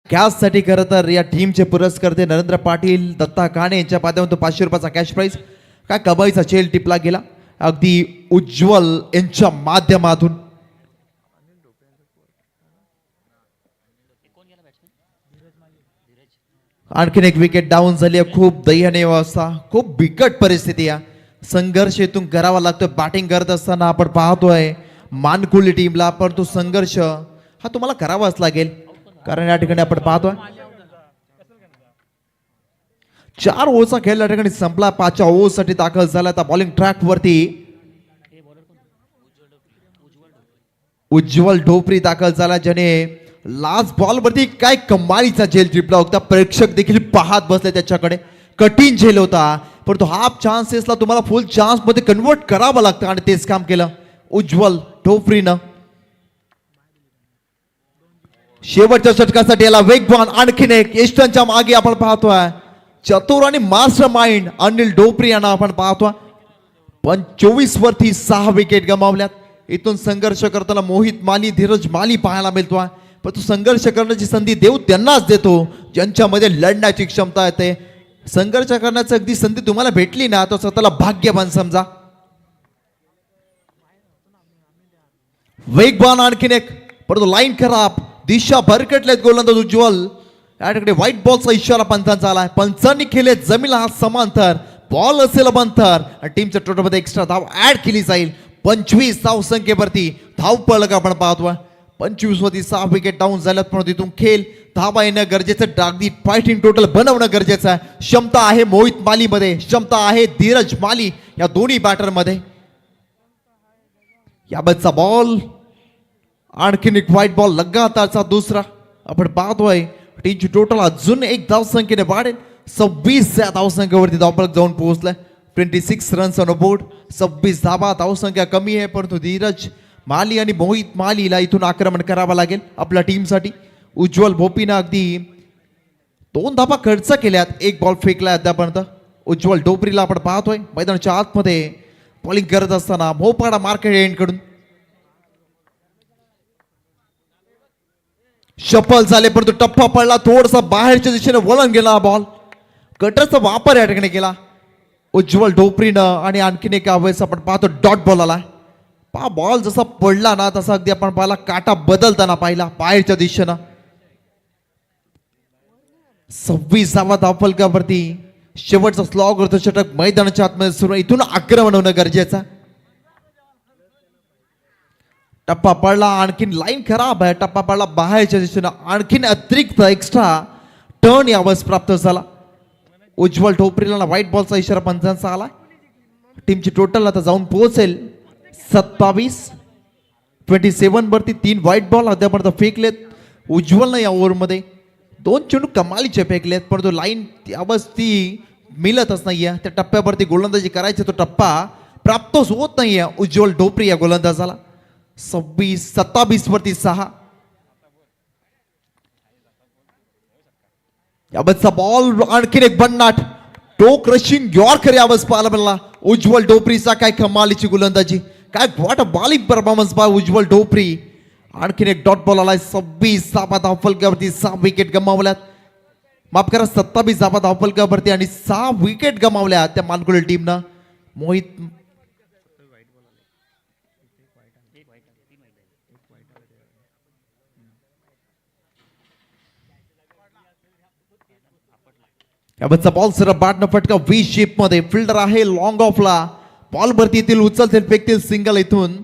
कॅशसाठी खरं तर या टीमचे पुरस्कर्ते नरेंद्र पाटील, दत्ता काणे यांच्या माध्यमातून 500 रुपयाचा कॅश प्राइज. काय कमाईचा चेल टिपला गेला अगदी उज्ज्वल यांच्या माध्यमातून. आणखीन एक विकेट डाऊन झाली आहे. खूप दयनीय अवस्था, खूप बिकट परिस्थिती आहे. संघर्ष इथून करावा लागतोय. बॅटिंग करत असताना आपण पाहतोय मानकुली टीमला, परंतु संघर्ष हा तुम्हाला करावाच लागेल कारण या ठिकाणी आपण पाहतोय 4 ओव्हरचा खेळ या ठिकाणी संपला. 5व्या ओव्हरसाठी दाखल झाला. आता बॉलिंग ट्रॅक वरती उज्ज्वल ढोपरी दाखल झाला, ज्याने लास्ट बॉल वरती काय कमालीचा झेल टिपला होता. प्रेक्षक देखील पाहत बसले त्याच्याकडे. कठीण झेल होता परंतु हाफ चान्सेसला तुम्हाला फुल चान्स मध्ये कन्वर्ट करावं लागतं आणि तेच काम केलं उज्ज्वल ढोपरीनं. शेवटच्या षटकासाठी याला वेगवान आणखीन एक यष्टांच्या मागे आपण पाहतोय चतुर आणि मास्टर माइंड अनिल ढोपरी यांना आपण पाहतोय. 24 वरती 6 विकेट गमावल्यात. इथून संघर्ष करताना मोहित माली, धीरज माली पाहायला मिळतोय. पण तो संघर्ष करण्याची संधी देव त्यांनाच देतो ज्यांच्यामध्ये लढण्याची क्षमता येते. संघर्ष करण्याची अगदी संधी तुम्हाला भेटली ना तो स्वतःला भाग्यवान समजा. वेगवान आणखीन एक परंतु लाईन खराब. दिशा भरकटलेत गोलंदाज उज्ज्वल. या ठिकाणी व्हाईट बॉलचा इशारा पंचांचा आलाय. पंचांनी केले जमीन हा समांतर. बॉल असेल बंतर आणि टीमच्या टोटलमध्ये एक्स्ट्रा धाव ऍड केली जाईल. 25 धाव संख्येवरती धाव पळक आपण पाहतोय. 25 वरती 6 विकेट डाऊन झाल्यात पण तिथून खेळ धावा येणं गरजेचं. अगदी फायटिंग टोटल बनवणं गरजेचं आहे. क्षमता आहे मोहित मालीमध्ये, क्षमता आहे धीरज माली या दोन्ही बॅटरमध्ये. याबतचा बॉल आणखीन एक व्हाईट बॉल लगातारचा दुसरा आपण पाहतोय. टीमची टोटल अजून एक धाव संख्येने वाढेल. 26 या धावसंख्येवरती धावफलक जाऊन पोहोचलाय. 26 रन्स ऑन बोर्ड. 26 धावा. धावसंख्या कमी आहे परंतु धीरज माली आणि मोहित मालीला इथून आक्रमण करावं लागेल आपल्या टीमसाठी. उज्ज्वल भोपीनं अगदी 2 धावा खर्च केल्यात. 1 बॉल फेकलाय अद्यापर्यंत. उज्ज्वल ढोपरीला आपण पाहतोय मैदानाच्या आतमध्ये बॉलिंग करत असताना भोपाडा मार्केट एंड कडून शफल झाले परंतु टप्पा पडला. थोडासा बाहेरच्या दिशेने वळण गेला बॉल. कटरचा वापर या ठिकाणी केला उज्ज्वल ढोपरीनं आणि आणखीन एका वेळेस आपण पाहतो डॉट बॉल आला. पहा बॉल जसा पडला ना तसा अगदी आपण पाहिला काटा बदलताना पाहिला बाहेरच्या दिशेनं. 26 धावा धावफलकावरती शेवटचा स्लॉग होतं षटक मैदानाच्या आतमध्ये सुरू. इथून आक्रमण होणं गरजेचं. टप्पा पडला. आणखीन लाईन खराब आहे. टप्पा पडला बाहेरच्या दिशेनं. आणखीन अतिरिक्त एक्स्ट्रा टर्न यावेळेस प्राप्त झाला. उज्ज्वल ढोपरीला व्हाईट बॉलचा इशारा पंचांचा आला. टीमची टोटल आता जाऊन पोहोचेल 27. 27 वरती 3 व्हाईट बॉल अद्यापर्यंत फेकलेत उज्ज्वलनं या ओव्हरमध्ये. 2 चेंडू कमालीचे फेकलेत परंतु लाईन यावेळेस ती मिळतच नाहीये. त्या टप्प्यावरती गोलंदाजी करायची तो टप्पा प्राप्तच होत नाहीये उज्ज्वल ढोपरी या गोलंदाजाला. 27 वरती 6. याबतचा बॉल आणखीन एक भन्नाट टोक रशिंग यॉर्कर यावेळेस पाहायला मिळाला उज्ज्वल ढोपरीचा. काय कमालीची गोलंदाजी. काय what a bowling performance by Ujjwal Dhopri. आणखीन एक डॉट बॉल आलाय. 26 धावा धावफलकावरती 6 विकेट गमावल्यात. माफ करा 27 धावा धावफलकावरती आणि 6 विकेट गमावल्या त्या मानकुळे टीमनं. मोहित याबाबतचा बॉल सरळ बॅटनं फटका व्ही शेप मध्ये. फिल्डर आहे लॉंग ऑफला. बॉल वरती येतील, उचलतील, फेकतील सिंगल. इथून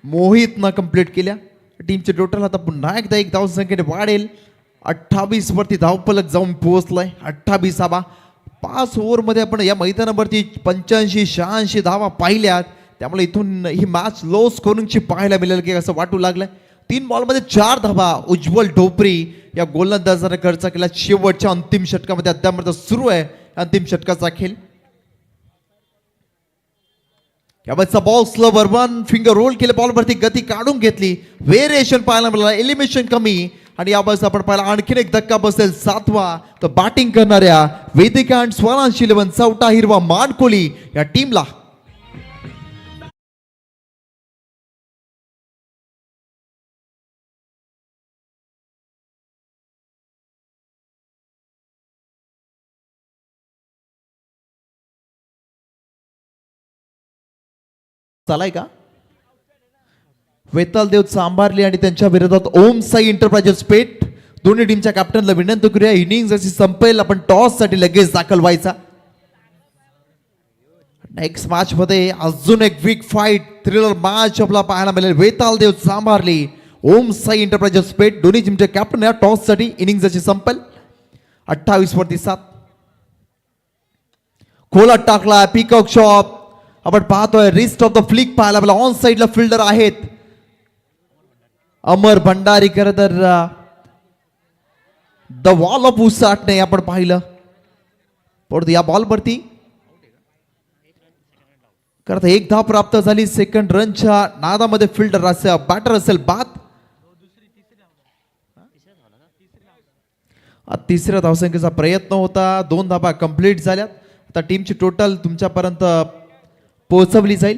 मोहितनं कंप्लीट केल्या. टीमचे टोटल आता पुन्हा एकदा एक धाव संख्येने वाढेल. 28 वरती धावफलक जाऊन पोहोचलाय. 28वा. 5 ओव्हरमध्ये आपण या मैदानावरती 85-86 धावा पाहिल्यात. त्यामुळे इथून ही मॅच लो स्कोरिंगची पाहायला मिळेल की असं वाटू लागलंय. 3 बॉलमध्ये 4 धावा उज्ज्वल ढोपरी या गोलंदाजाने खर्च केला. शेवटच्या अंतिम षटकामध्ये अद्यापर्यंत सुरू आहे अंतिम षटकाचा खेळ. याबाबतचा बॉल स्लो बर्बन फिंगर रोल केले. बॉलवरती गती काढून घेतली. व्हेरिएशन पाहायला मिळाला. एलिमिनेशन कमी. आणि याबाबत आपण पाहिला आणखीन एक धक्का बसेल. 7वा. तर बॅटिंग करणाऱ्या वेदिका आणि स्वरांश 11 चौटा हिरवा मानकोली या टीमला. चालाय का वेतालदेव चांभारली आणि त्यांच्या विरोधात ओम साई एंटरप्राइजेस पेठ. दोन्ही टीमच्या कॅप्टनला विनंती करूया इनिंग जशी संपेल आपण टॉस साठी लगेच दाखल व्हायचा. नेक्स्ट मॅच मध्ये अजून एक वीक फाईट थ्रिलर मॅच आपला पाहायला मिळेल. वेतालदेव चांभारली ओम साई एंटरप्राइजेस पेठ दोन्ही टीमचे कॅप्टन या टॉस साठी इनिंग जशी संपेल. 28 वरती 7. खोलात टाकला पिकॉक शॉट. आपण पाहतोय रिस्ट ऑफ द फ्लिक पाहायला आपला. ऑन साइडला फिल्डर आहेत अमर भंडारी. खरं तर द वॉल ऑफ उसाटणे आपण पाहिलं. परंतु या बॉलवरती खरं तर 1 धाव प्राप्त झाली. सेकंड रनच्या नादामध्ये फिल्डर असेल बॅटर असेल बाद. तिसऱ्या धावसंख्येचा प्रयत्न होता. 2 धावा कंप्लीट झाल्यात. आता टीमची टोटल तुमच्यापर्यंत पोहोचवली जाईल.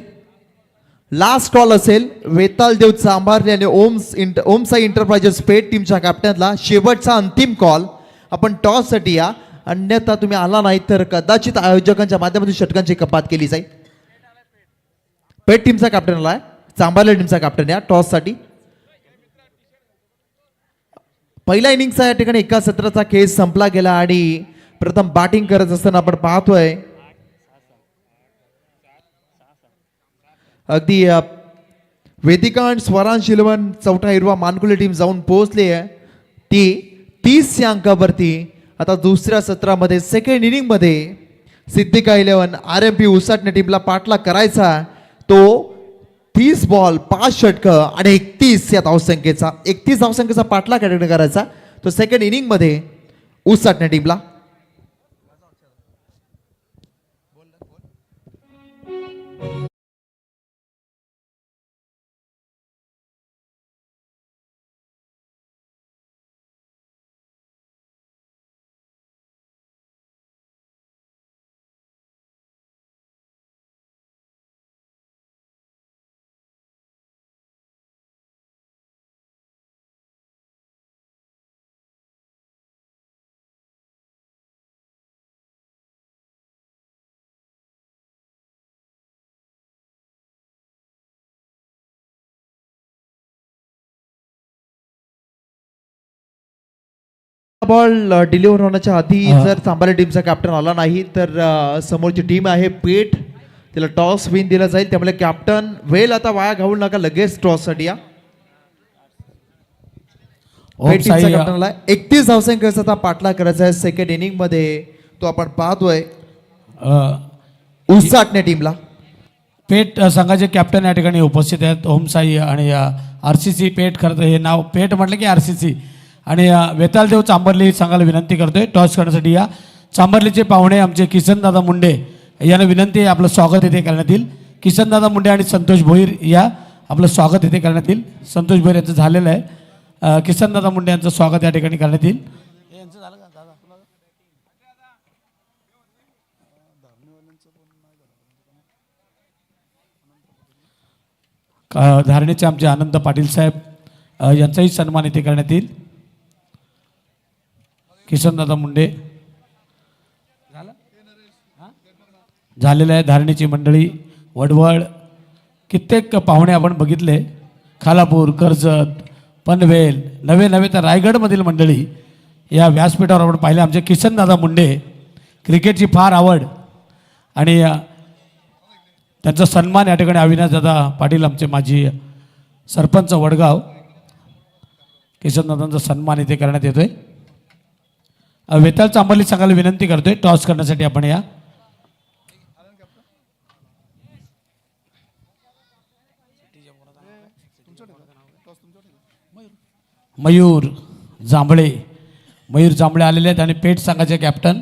लास्ट कॉल असेल वेतालदेव चांभारले आणि ओम साई एंटरप्राइजेस पेठ टीमच्या कॅप्टनला. शेवटचा अंतिम कॉल. आपण टॉस साठी या. अन्यथा तुम्ही आला नाही तर कदाचित आयोजकांच्या माध्यमातून षटकांची कपात केली जाईल. पेठ टीमचा कॅप्टनला आहे. चांभारले टीमचा कॅप्टन या टॉस साठी. पहिल्या इनिंगचा या ठिकाणी एका सत्राचा खेळ संपला गेला आणि प्रथम बॅटिंग करत असताना आपण पाहतोय अगदी वेदिका आणि स्वरांश 11 चौथा हिरवा मानकुले टीम जाऊन पोहोचली आहे. ती 30 या अंकावरती. आता दुसऱ्या सत्रामध्ये सेकंड इनिंग मध्ये सिद्धिका 11 RMP उसाटणे टीमला पाठलाग करायचा. तो 30 बॉल 5 षटकं आणि 31 या धावसंख्येचा पाठलाग करायचा. तो सेकंड इनिंग मध्ये उसाटणे टीमला. बॉल डिलिव्हर होण्याच्या आधी जर चांभारे टीमचा कॅप्टन आला नाही तर समोरची टीम आहे पेठ तिला टॉस विन दिला जाईल. त्यामुळे कॅप्टन वेळ आता वाया घालू नका. लगेच टॉस साठी या. पेठ टीमचा कॅप्टनला 31 धावसंख्येचा पाठलाग करायचा आहे सेकंड इनिंग मध्ये. तो आपण पाहतोय उसाटणे टीमला. पेठ संघाचे कॅप्टन या ठिकाणी उपस्थित आहेत ओम साई आणि RCC पेठ. खरं तर हे नाव पेठ म्हटलं की RCC. आणि वेतालदेव चांभारली संघाला विनंती करतोय टॉस करण्यासाठी या. चांभारलीचे पाहुणे आमचे किसनदादा मुंडे यांना विनंती आहे आपलं स्वागत येथे करण्यात येईल. किसनदादा मुंडे आणि संतोष भोईर या आपलं स्वागत येथे करण्यात येईल. संतोष भोईर यांचं झालेलं आहे. किसनदादा मुंडे यांचं स्वागत या ठिकाणी करण्यात येईल. धारणेचे आमचे आनंद पाटील साहेब यांचाही सन्मान इथे करण्यात येईल. किसनदादा मुंडे झालेलं आहे. धारणेची मंडळी वडवळ कित्येक पाहुणे आपण बघितले. खालापूर कर्जत पनवेल नवे तर रायगडमधील मंडळी या व्यासपीठावर आपण पाहिले आमचे किसनदादा मुंडे, क्रिकेटची फार आवड आणि त्यांचा सन्मान या ठिकाणी अविनाशदादा पाटील आमचे माजी सरपंच वडगाव, किसनदादांचा सन्मान इथे करण्यात येतोय. वेताळ चांबर्ली संघाला विनंती करतोय टॉस करण्यासाठी आपण या. मयूर जांभळे आलेले आहेत आणि पेठ संघाचे कॅप्टन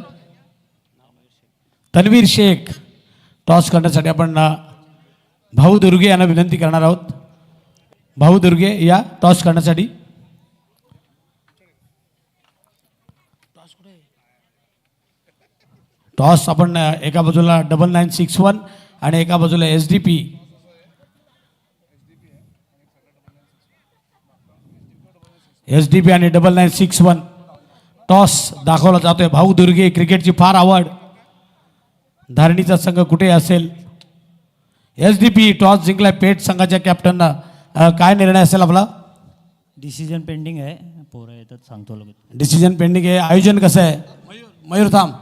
तन्वीर शेख. टॉस करण्यासाठी आपण भाऊ दुर्गे यांना विनंती करणार आहोत. भाऊ दुर्गे या टॉस करण्यासाठी. टॉस आपण एका बाजूला 9961 आणि एका बाजूला SDP. SDP आणि 9961 टॉस दाखवला जातोय. भाऊ दुर्गे, क्रिकेटची फार आवड, धारणीचा संघ कुठे असेल. SDP toss जिंकलाय. पेठ संघाच्या कॅप्टनना काय निर्णय असेल आपला? डिसिजन पेंडिंग आहे. पोरं येतात सांगतो लगेच. डिसिजन पेंडिंग आहे. आयोजन कसं आहे? मयूर थांब.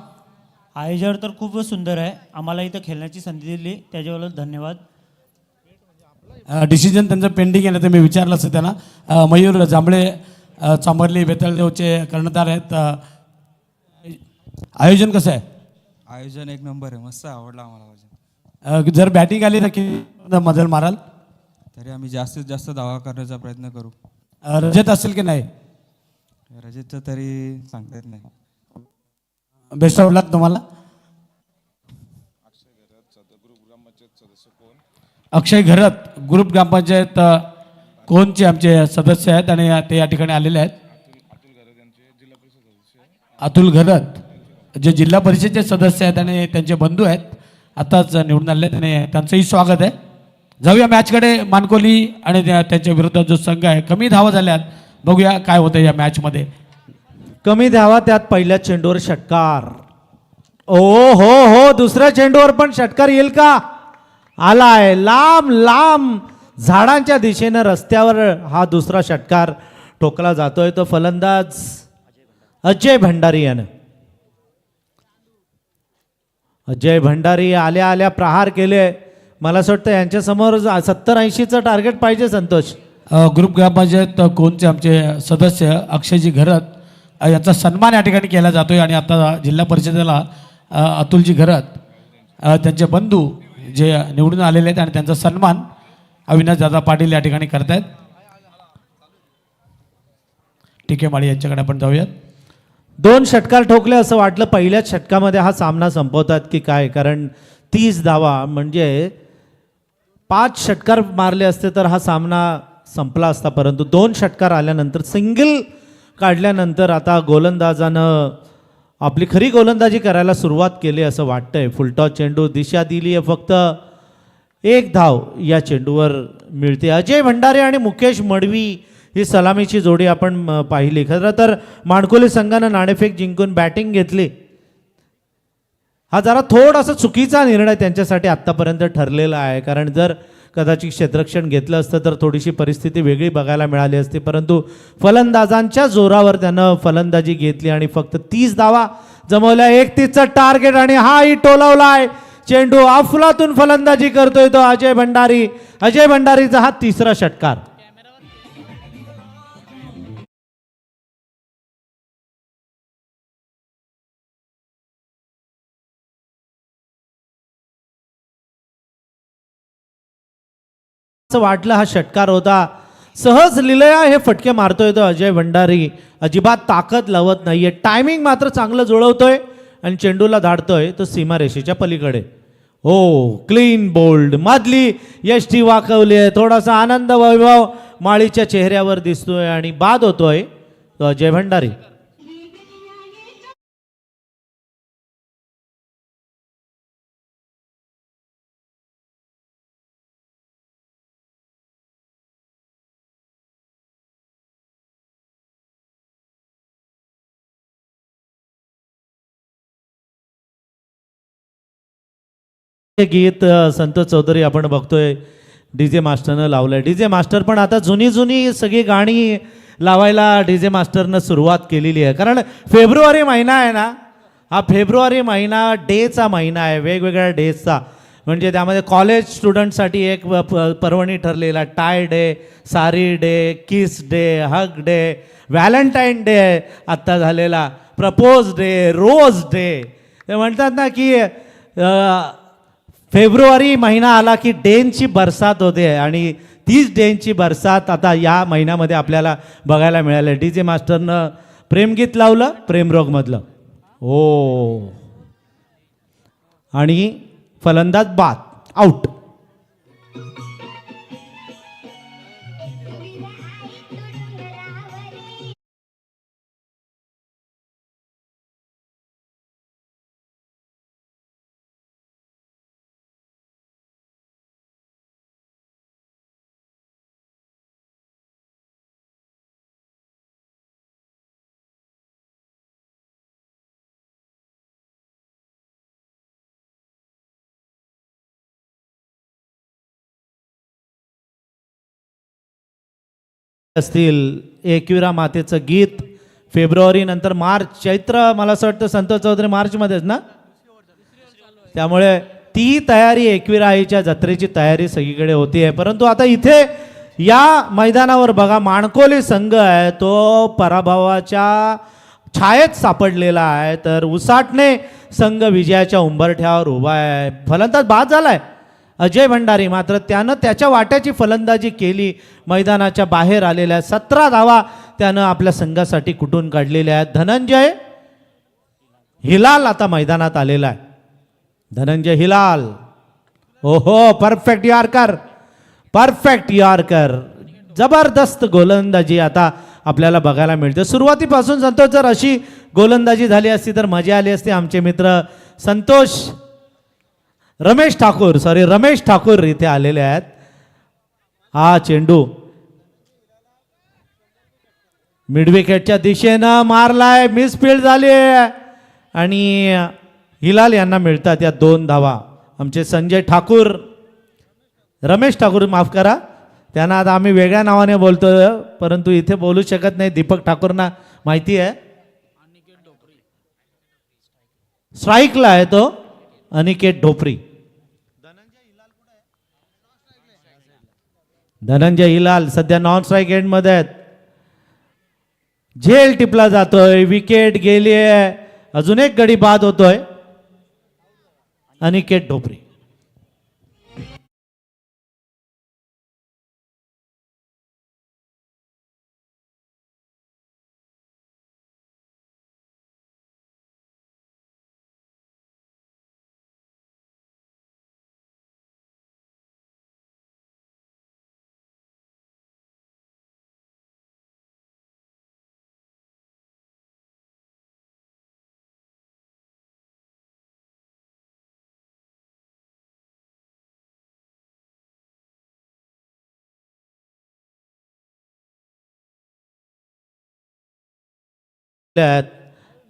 आयोजन तर खूप सुंदर आहे. आम्हाला इथं खेळण्याची संधी दिली त्याच्याबद्दल धन्यवाद. डिसिजन त्यांचं पेंडिंग आहे ना, ते मी विचारलं असतं त्यांना. मयूर जांभळे चांबर्ली बेतळदेवचे कर्णधार आहेत. आयोजन कसं आहे? आयोजन एक नंबर आहे, मस्त आवडला आम्हाला आयोजन. जर बॅटिंग आली तर किती मजल माराल? तरी आम्ही जास्तीत जास्त धावा करण्याचा प्रयत्न करू. रजत असेल की नाही? रजतचं तरी सांगता येत नाही. बेस्ट ऑफ लक तुम्हाला. अक्षय घरत ग्रुप ग्रामपंचायत कोणचे आमचे सदस्य आहेत आणि ते या ठिकाणी आलेले आहेत. अतुल घरत जे जिल्हा परिषदेचे सदस्य आहेत आणि त्यांचे बंधू आहेत, आताच निवडून आले आहेत आणि त्यांचंही स्वागत आहे. जाऊया मॅचकडे. मानकोली आणि त्यांच्या विरुद्ध जो संघ आहे, कमी धावा झाल्यात. बघूया काय होतं या मॅचमध्ये. कमी धावा, त्यात पहिल्या चेंडूवर षटकार. ओ हो, दुसऱ्या चेंडूवर पण षटकार येईल का? आलाय. लांब झाडांच्या दिशेनं रस्त्यावर हा दुसरा षटकार ठोकला जातोय. तो फलंदाज अजय भंडारी यानं. अजय भंडारी आल्या प्रहार केले. मला असं वाटतं यांच्यासमोर 70-80चं टार्गेट पाहिजे. संतोष. ग्रुप ग्रामपंचायत कोणचे आमचे सदस्य अक्षयजी घरत याचा सन्मान या ठिकाणी केला जातोय आणि आता जिल्हा परिषदेला अतुलजी घरत त्यांचे बंधू जे निवडून आलेले आहेत आणि त्यांचा सन्मान अविनाशदादा पाटील या ठिकाणी करतायत. टिके माळी यांच्याकडे आपण जाऊयात. 2 षटकार ठोकले असं वाटलं पहिल्याच षटकामध्ये हा सामना संपवतात की काय, कारण 30 धावा म्हणजे 5 षटकार मारले असते तर हा सामना संपला असता. परंतु 2 षटकार आल्यानंतर, सिंगल काढल्यानंतर आता गोलंदाजानं आपली खरी गोलंदाजी करायला सुरुवात केली असं वाटतंय. फुलटॉस चेंडू, दिशा दिली आहे, फक्त 1 धाव या चेंडूवर मिळते. अजय भंडारे आणि मुकेश मडवी ही सलामीची जोडी आपण पाहिली. खरं तर माणकोली संघानं नाणेफेक जिंकून बॅटिंग घेतली. हा जरा थोडासा चुकीचा निर्णय त्यांच्यासाठी आत्तापर्यंत ठरलेला आहे, कारण जर कदाचित क्षेत्ररक्षण घेतलं असतं तर थोडीशी परिस्थिती वेगळी बघायला मिळाली असती. परंतु फलंदाजांच्या जोरावर त्यानं फलंदाजी घेतली आणि फक्त 30 धावा जमवल्या. 31चं टार्गेट आणि हाही टोलावलाय. चेंडू अफलातून फलंदाजी करतोय तो अजय भंडारी. अजय भंडारीचा हा 3रा षटकार. वाटलं हा षटकार होता. सहज लिलया हे फटके मारतोय तो अजय भंडारी. अजिबात ताकद लावत नाहीये. टायमिंग मात्र चांगलं जुळवतोय आणि चेंडूला धाडतोय तो सीमारेषेच्या पलीकडे. हो, क्लीन बोल्ड. मधली यष्टी वाकवली आहे. थोडासा आनंद वैभव माळीच्या चेहऱ्यावर दिसतोय आणि बाद होतोय तो अजय भंडारी. गीत संतोष चौधरी आपण बघतोय डीजे मास्टरनं लावलंय. डीजे मास्टर पण आता जुनी सगळी गाणी लावायला डी जे मास्टरनं सुरुवात केलेली आहे. कारण फेब्रुवारी महिना आहे ना, हा फेब्रुवारी महिना डेचा महिना आहे, वेगवेगळ्या डेजचा. म्हणजे त्यामध्ये कॉलेज स्टुडंटसाठी एक पर्वणी ठरलेला tie day, sari day, kiss day, hug day, Valentine day आत्ता झालेला, प्रपोज डे, रोज डे. ते म्हणतात ना की फेब्रुवारी महिना आला की डेंची बरसात होते आणि तीच डेंची बरसात आता या महिन्यामध्ये आपल्याला बघायला मिळालं. डी जे मास्टरनं प्रेमगीत लावलं, प्रेमरोगमधलं. ओ, आणि फलंदाज बाद, आउट. असतील एकविरा मातेचं गीत फेब्रुवारी नंतर मार्च, चैत्र, मला असं वाटतं संतोष चौधरी मार्चमध्येच ना, त्यामुळे ती तयारी, एकविरा आईच्या जत्रेची तयारी सगळीकडे होती आहे. परंतु आता इथे या मैदानावर बघा, माणकोली संघ आहे तो पराभवाच्या छायेत सापडलेला आहे, तर उसाटणे संघ विजयाच्या उंबरठ्यावर उभा आहे. फलंदाज बाद झालाय अजय भंडारी, मात्र त्यानं त्याच्या वाट्याची फलंदाजी केली. मैदानाच्या बाहेर आलेल्या 17 धावा त्यानं आपल्या संघासाठी कुठून काढलेल्या आहेत. धनंजय हिलाल आता मैदानात आलेला आहे. धनंजय हिलाल, ओहो, परफेक्ट यॉर्कर, परफेक्ट यॉर्कर, जबरदस्त गोलंदाजी आता आपल्याला बघायला मिळते. सुरुवातीपासून संतोष, जर अशी गोलंदाजी झाली असती तर मजा आली असती. आमचे मित्र रमेश ठाकूर इथे आलेले आहेत. हा चेंडू मिडविकेटच्या दिशेनं मारलाय, मिसफील्ड झाली आणि हिलाल यांना मिळतात या 2 धावा. आमचे संजय ठाकूर, रमेश ठाकूर माफ करा, त्यांना आता आम्ही वेगळ्या नावाने बोलतो, परंतु इथे बोलू शकत नाही. दीपक ठाकूरना माहिती आहे. स्ट्राईकला आहे तो अनिकेत ढोपरी. धनंजय हिलाल सध्या नॉन स्ट्राईक एंडमध्ये आहेत. झेल टिपला जातोय, विकेट गेली आहे, अजून एक गडी बाद होतोय. अनिकेत ढोपरी.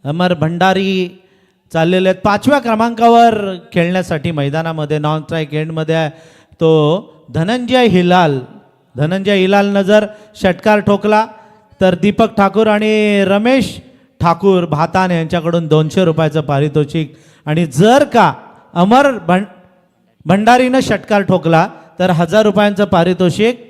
अमर भंडारी चाललेले आहेत 5व्या क्रमांकावर खेळण्यासाठी मैदानामध्ये. नॉन स्ट्राईक एंडमध्ये आहे तो धनंजय हिलालनं जर षटकार ठोकला तर दीपक ठाकूर आणि रमेश ठाकूर भातान यांच्याकडून 200 रुपयाचं पारितोषिक, आणि जर का अमर भंडारीनं षटकार ठोकला तर 1000 रुपयांचं पारितोषिक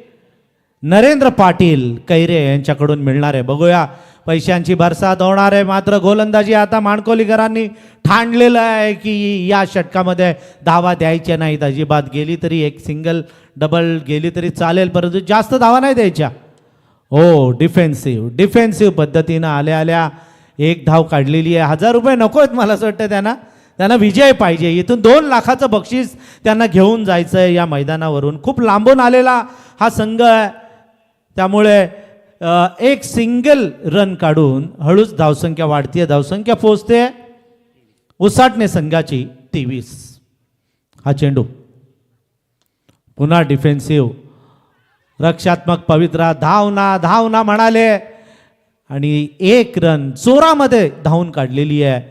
नरेंद्र पाटील कैरे यांच्याकडून मिळणार आहे. बघूया, पैशांची बरसात होणार आहे. मात्र गोलंदाजी आता माणकोलीकरांनी ठाणलेलं आहे की या षटकामध्ये धावा द्यायच्या नाहीत अजिबात. गेली तरी एक सिंगल डबल गेली तरी चालेल, परंतु जास्त धावा नाही द्यायच्या. हो, डिफेन्सिव्ह पद्धतीनं आल्या 1 धाव काढलेली आहे. 1000 रुपये नको आहेत मला असं वाटतं त्यांना विजय पाहिजे. इथून 2 लाखाचं बक्षीस त्यांना घेऊन जायचं आहे या मैदानावरून. खूप लांबून आलेला हा संघ आहे, त्यामुळे एक सिंगल रन काढून हळूच धावसंख्या वाढते, धावसंख्या पोहोचते उसाटणे संघाची 23. हा चेंडू पुन्हा डिफेन्सिव्ह, रक्षात्मक पवित्रा, धावना म्हणाले आणि 1 रन जोरामध्ये धावून काढलेली आहे.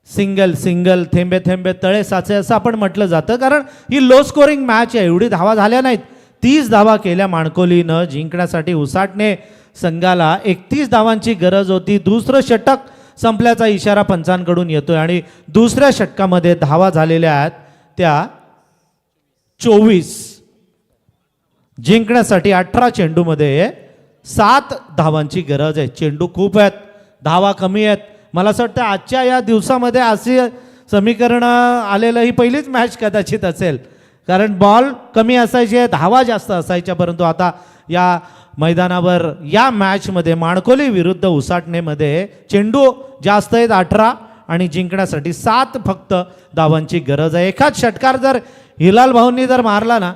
सिंगल थेंबे थेंबे तळे साचे असं आपण म्हटलं जातं, कारण ही लो स्कोरिंग मॅच आहे. एवढी धावा झाल्या नाहीत. 30 धावा केल्या माणकोलीनं. जिंकण्यासाठी उसाटणे संघाला 31 धावांची गरज होती. दुसरं षटक संपल्याचा इशारा पंचांकडून येतोय आणि दुसऱ्या षटकामध्ये धावा झालेल्या आहेत त्या 24. जिंकण्यासाठी 18 चेंडूमध्ये 7 धावांची गरज आहे. चेंडू खूप आहेत, धावा कमी आहेत. मला असं वाटतं आजच्या या दिवसामध्ये असे समीकरण आलेलं ही पहिलीच मॅच कदाचित असेल, कारण बॉल कमी असायचे, धावा जास्त असायच्या. परंतु आता या मैदानावर या मॅचमध्ये माणकोली विरुद्ध उसाटणेमध्ये चेंडू जास्त आहेत 18 आणि जिंकण्यासाठी 7 फक्त धावांची गरज आहे. एखाद षटकार जर हिलाल भाऊंनी जर मारला ना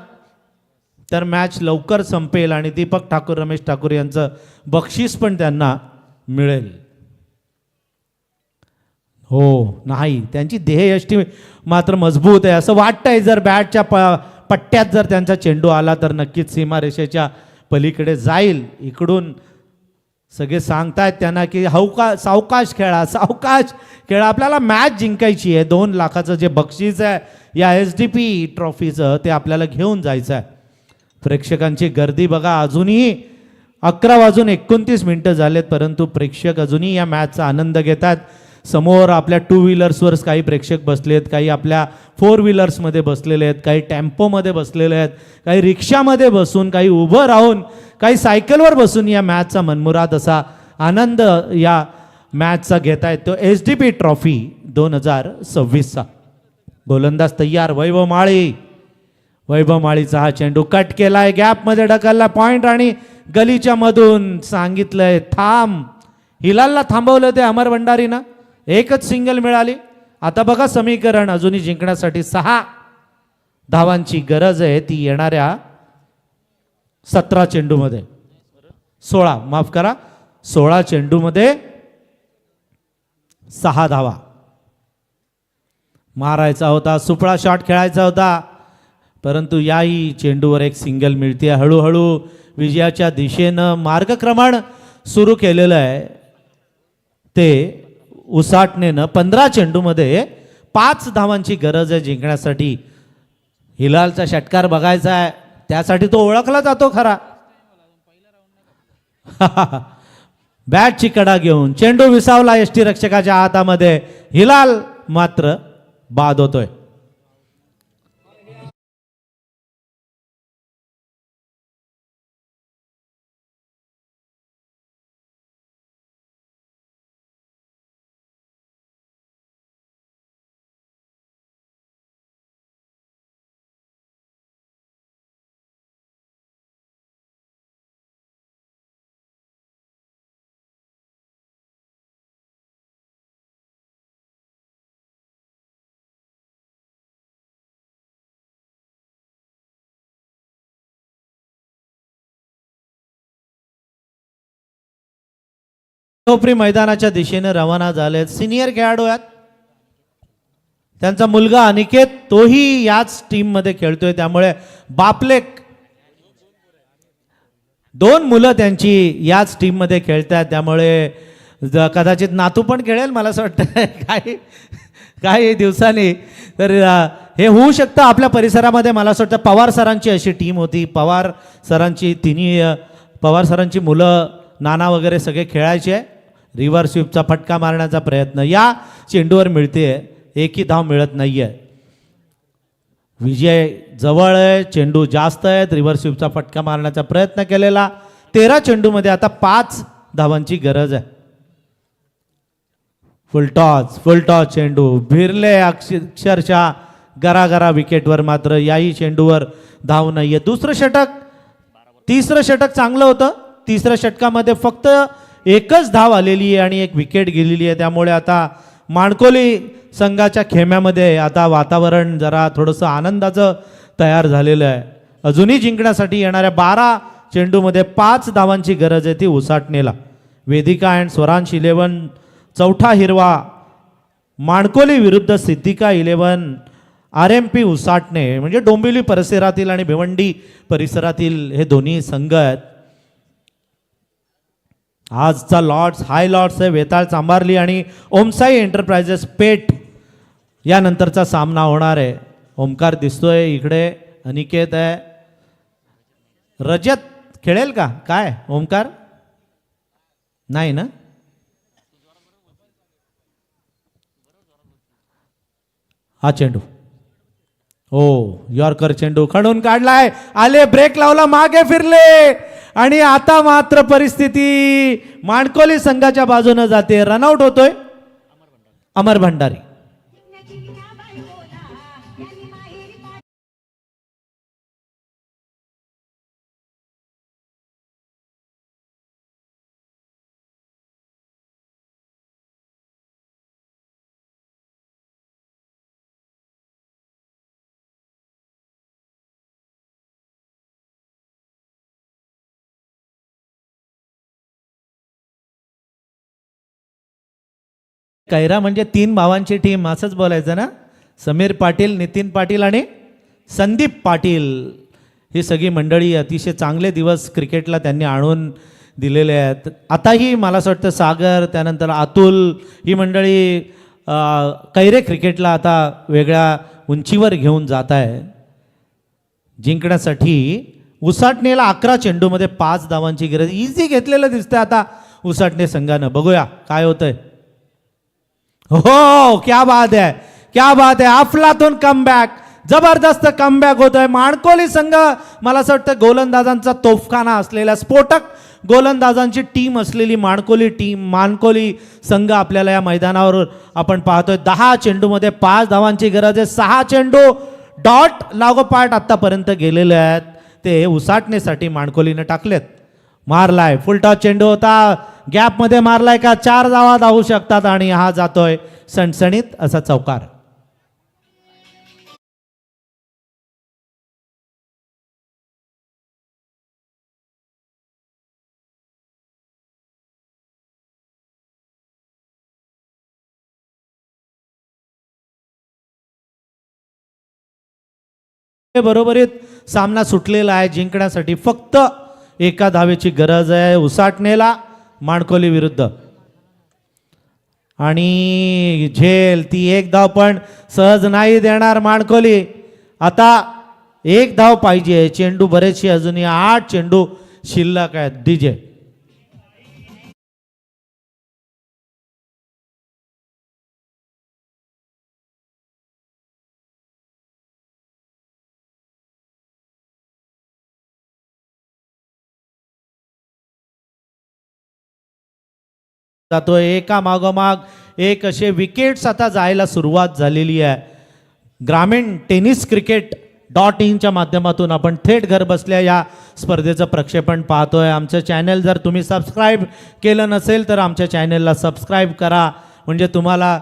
तर मॅच लवकर संपेल आणि दीपक ठाकूर, रमेश ठाकूर यांचं बक्षीस पण त्यांना मिळेल. हो नाही, त्यांची देहयष्टी मात्र मजबूत आहे असं वाटतंय. जर बॅटच्या पट्ट्यात जर त्यांचा चेंडू आला तर नक्कीच सीमारेषेच्या पलीकडे जाईल. इकडून सगळे सांगतायत त्यांना की सावकाश खेळा, सावकाश खेळा, आपल्याला मॅच जिंकायची आहे. 2 लाखाचं जे बक्षीस आहे या SDP ट्रॉफीचं ते आपल्याला घेऊन जायचं आहे. प्रेक्षकांची गर्दी बघा, अजूनही 11:29 झालेत, परंतु प्रेक्षक अजूनही या मॅचचा आनंद घेतात. समोर आपल्या 2 व्हीलर्सवर काही प्रेक्षक बसलेत, काही आपल्या 4 व्हीलर्समध्ये बसलेले आहेत, काही टेम्पोमध्ये बसलेले आहेत, काही रिक्षामध्ये बसून, काही उभं राहून, काही सायकलवर बसून या मॅचचा मनमुराद असा आनंद या मॅचचा घेत आहेत. तो SDP ट्रॉफी 2026चा. गोलंदाज तयार, वैभव माळी. वैभव माळीचा हा चेंडू कट केलाय, गॅपमध्ये ढकलला पॉइंट आणि गलीच्या मधून सांगितलंय थांब. हिलालला थांबवलं ते अमर भंडारीनं, एकच सिंगल मिळाली. आता बघा समीकरण, अजूनही जिंकण्यासाठी 6 धावांची गरज आहे. ती येणाऱ्या 17 चेंडूमध्ये 16 माफ करा 16 चेंडूमध्ये 6 धावा मारायचा होता. सुपळा शॉट खेळायचा होता, परंतु याही चेंडूवर एक सिंगल मिळते. हळूहळू विजयाच्या दिशेनं मार्गक्रमण सुरू केलेलं आहे ते उसाटणेनं. 15 चेंडूमध्ये 5 धावांची गरज आहे जिंकण्यासाठी. हिलालचा षटकार बघायचा आहे, त्यासाठी तो ओळखला जातो खरा. बॅटची कडा घेऊन चेंडू विसावला यष्टीरक्षकाच्या हातामध्ये. हिलाल मात्र बाद होतोय. टोपरी मैदानाच्या दिशेने रवाना झालेत. सिनियर खेळाडू आहेत, त्यांचा मुलगा अनिकेत तोही याच टीम मध्ये खेळतोय, त्यामुळे बापलेक 2 मुलं त्यांची याच टीम मध्ये खेळतात, त्यामुळे कदाचित नातू पण खेळेल मला असं वाटतं काही दिवसांनी. तर हे होऊ शकतं आपल्या परिसरामध्ये. मला असं वाटतं पवार सरांची अशी टीम होती, पवार सरांची पवार सरांची मुलं नाना वगैरे सगळे खेळायचे. रिव्हर्स स्वीपचा फटका मारण्याचा प्रयत्न या चेंडूवर मिळते, एकही धाव मिळत नाहीये. विजय जवळ आहे, चेंडू जास्त आहेत. रिव्हर्स स्वीपचा फटका मारण्याचा प्रयत्न केलेला. 13 चेंडूमध्ये आता 5 धावांची गरज आहे. फुलटॉस चेंडू भिरले अक्षरशः गरागरा विकेटवर. मात्र याही चेंडूवर धाव नाहीये. तिसरं षटक चांगलं होतं. 3ऱ्या षटकामध्ये फक्त एकच धाव आलेली आहे आणि एक विकेट गेलेली आहे. त्यामुळे आता माणकोली संघाच्या खेम्यामध्ये आता वातावरण जरा थोडंसं आनंदाचं तयार झालेलं आहे. अजूनही जिंकण्यासाठी येणाऱ्या 12 चेंडूमध्ये 5 धावांची गरज आहे ती उसाटणेला. वेदिका अँड स्वरांश 11 चौथा हिरवा माणकोली विरुद्ध सिद्धिका 11 RMP उसाटणे, म्हणजे डोंबिवली परिसरातील आणि भिवंडी परिसरातील हे दोन्ही संघ आहेत. आजचा हाय लॉर्ड्स आहे वेताळ चांभारली आणि ओमसाई एंटरप्राइजेस पेठ यानंतरचा सामना होणार आहे. ओमकार दिसतोय इकडे, अनिकेत आहे. रजत खेळेल का काय ओमकार? नाही ना? हा चेंडू हो यॉर्कर चेंडू खडून काढलाय, आले ब्रेक लावला, मागे फिरले आणि आता मात्र परिस्थिती माणकोली संघाच्या बाजूने जाते. रनआउट होतोय अमर भंडारी. कैरा म्हणजे 3 भावांची टीम असंच बोलायचं ना. समीर पाटील, नितीन पाटील आणि संदीप पाटील ही सगळी मंडळी अतिशय चांगले दिवस क्रिकेटला त्यांनी आणून दिलेले आहेत. आताही मला असं वाटतं सागर, त्यानंतर अतुल ही मंडळी कैरे क्रिकेटला आता वेगळ्या उंचीवर घेऊन जात आहे. जिंकण्यासाठी उसाटणेला 11 चेंडूमध्ये 5 धावांची गरज. इझी घेतलेलं दिसतंय आता उसाटणे संघानं. बघूया काय होतंय. हो क्या बात है, क्या बात है. अफलातून कमबॅक, जबरदस्त कमबॅक होतोय. माणकोली संघ मला असं वाटतं गोलंदाजांचा तोफखाना असलेल्या स्फोटक गोलंदाजांची टीम असलेली माणकोली संघ आपल्याला या मैदानावर आपण पाहतोय. 10 चेंडूमध्ये 5 धावांची गरज आहे. 6 चेंडू डॉट लागोपाठ आतापर्यंत गेलेले आहेत ते उसाटणेसाठी माणकोलीने टाकलेत. मारलाय, फुलटॉस चेंडू होता, गॅपमध्ये मारलाय का 4 धावा धावू शकतात आणि हा जातोय सणसणीत असा चौकार. बरोबरीत सामना सुटलेला आहे. जिंकण्यासाठी फक्त एका धावेची गरज आहे उसाटणेला माणकोली विरुद्ध. आणि झेल ती 1 धाव पण सहज नाही देणार माणकोली. आता 1 धाव पाहिजे. चेंडू बरेचसे अजूनही 8 चेंडू शिल्लक आहेत. डीजे जातोय. एका मागोमाग एक असे विकेट्स आता जायला सुरुवात झालेली आहे. ग्रामीण टेनिस क्रिकेट .inच्या माध्यमातून आपण थेट घर बसल्या या स्पर्धेचं प्रक्षेपण पाहतोय. आमचं चॅनल जर तुम्ही सबस्क्राईब केलं नसेल तर आमच्या चॅनलला सबस्क्राईब करा, म्हणजे तुम्हाला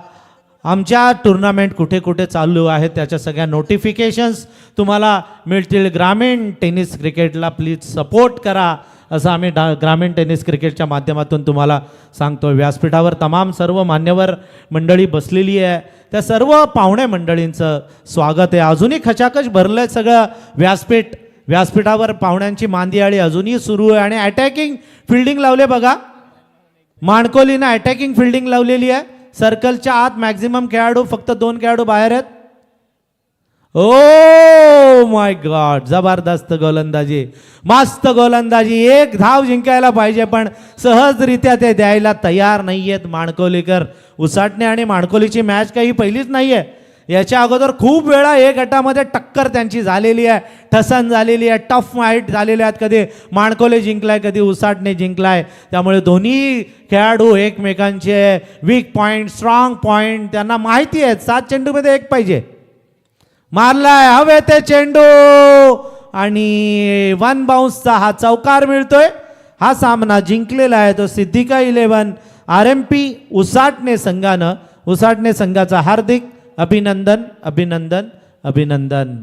आमच्या टुर्नामेंट कुठे कुठे चालू आहेत त्याच्या सगळ्या नोटिफिकेशन्स तुम्हाला मिळतील. ग्रामीण टेनिस क्रिकेटला प्लीज सपोर्ट करा असं आम्ही ग्रामीण टेनिस क्रिकेटच्या माध्यमातून तुम्हाला सांगतो. व्यासपीठावर तमाम सर्व मान्यवर मंडळी बसलेली आहे. त्या सर्व पाहुणे मंडळींचं स्वागत आहे. अजूनही खचाखच भरलं आहे सगळं व्यासपीठ. व्यासपीठावर पाहुण्यांची मांदियाळी अजूनही सुरू आहे आणि अटॅकिंग फिल्डिंग लावले बघा. माणकोलीनं अटॅकिंग फिल्डिंग लावलेली आहे. सर्कलच्या आत मॅक्झिमम खेळाडू, फक्त 2 खेळाडू बाहेर आहेत. ओ माय गॉड, जबरदस्त गोलंदाजी, मस्त गोलंदाजी. 1 धाव जिंकायला पाहिजे पण सहजरित्या ते द्यायला तयार नाही आहेत माणकोलीकर. उसाटणे आणि माणकोलीची मॅच काही पहिलीच नाही आहे. याच्या अगोदर खूप वेळा 1 गटामध्ये टक्कर त्यांची झालेली आहे, ठसन झालेली आहे, टफ फाईट झालेले आहेत. कधी माणकोली जिंकलाय, कधी उसाटणे जिंकलाय. त्यामुळे दोन्ही खेळाडू एकमेकांचे वीक पॉईंट, स्ट्रॉंग पॉईंट त्यांना माहिती आहेत. 7 चेंडूमध्ये 1 पाहिजे. मारलाय हवे ते चेंडू आणि 1 बाउन्सचा हा चौकार मिळतोय. हा सामना जिंकलेला आहे तो सिद्धिका 11 RMP उसाटणे संघानं. उसाटणे संघाचा हार्दिक अभिनंदन, अभिनंदन, अभिनंदन.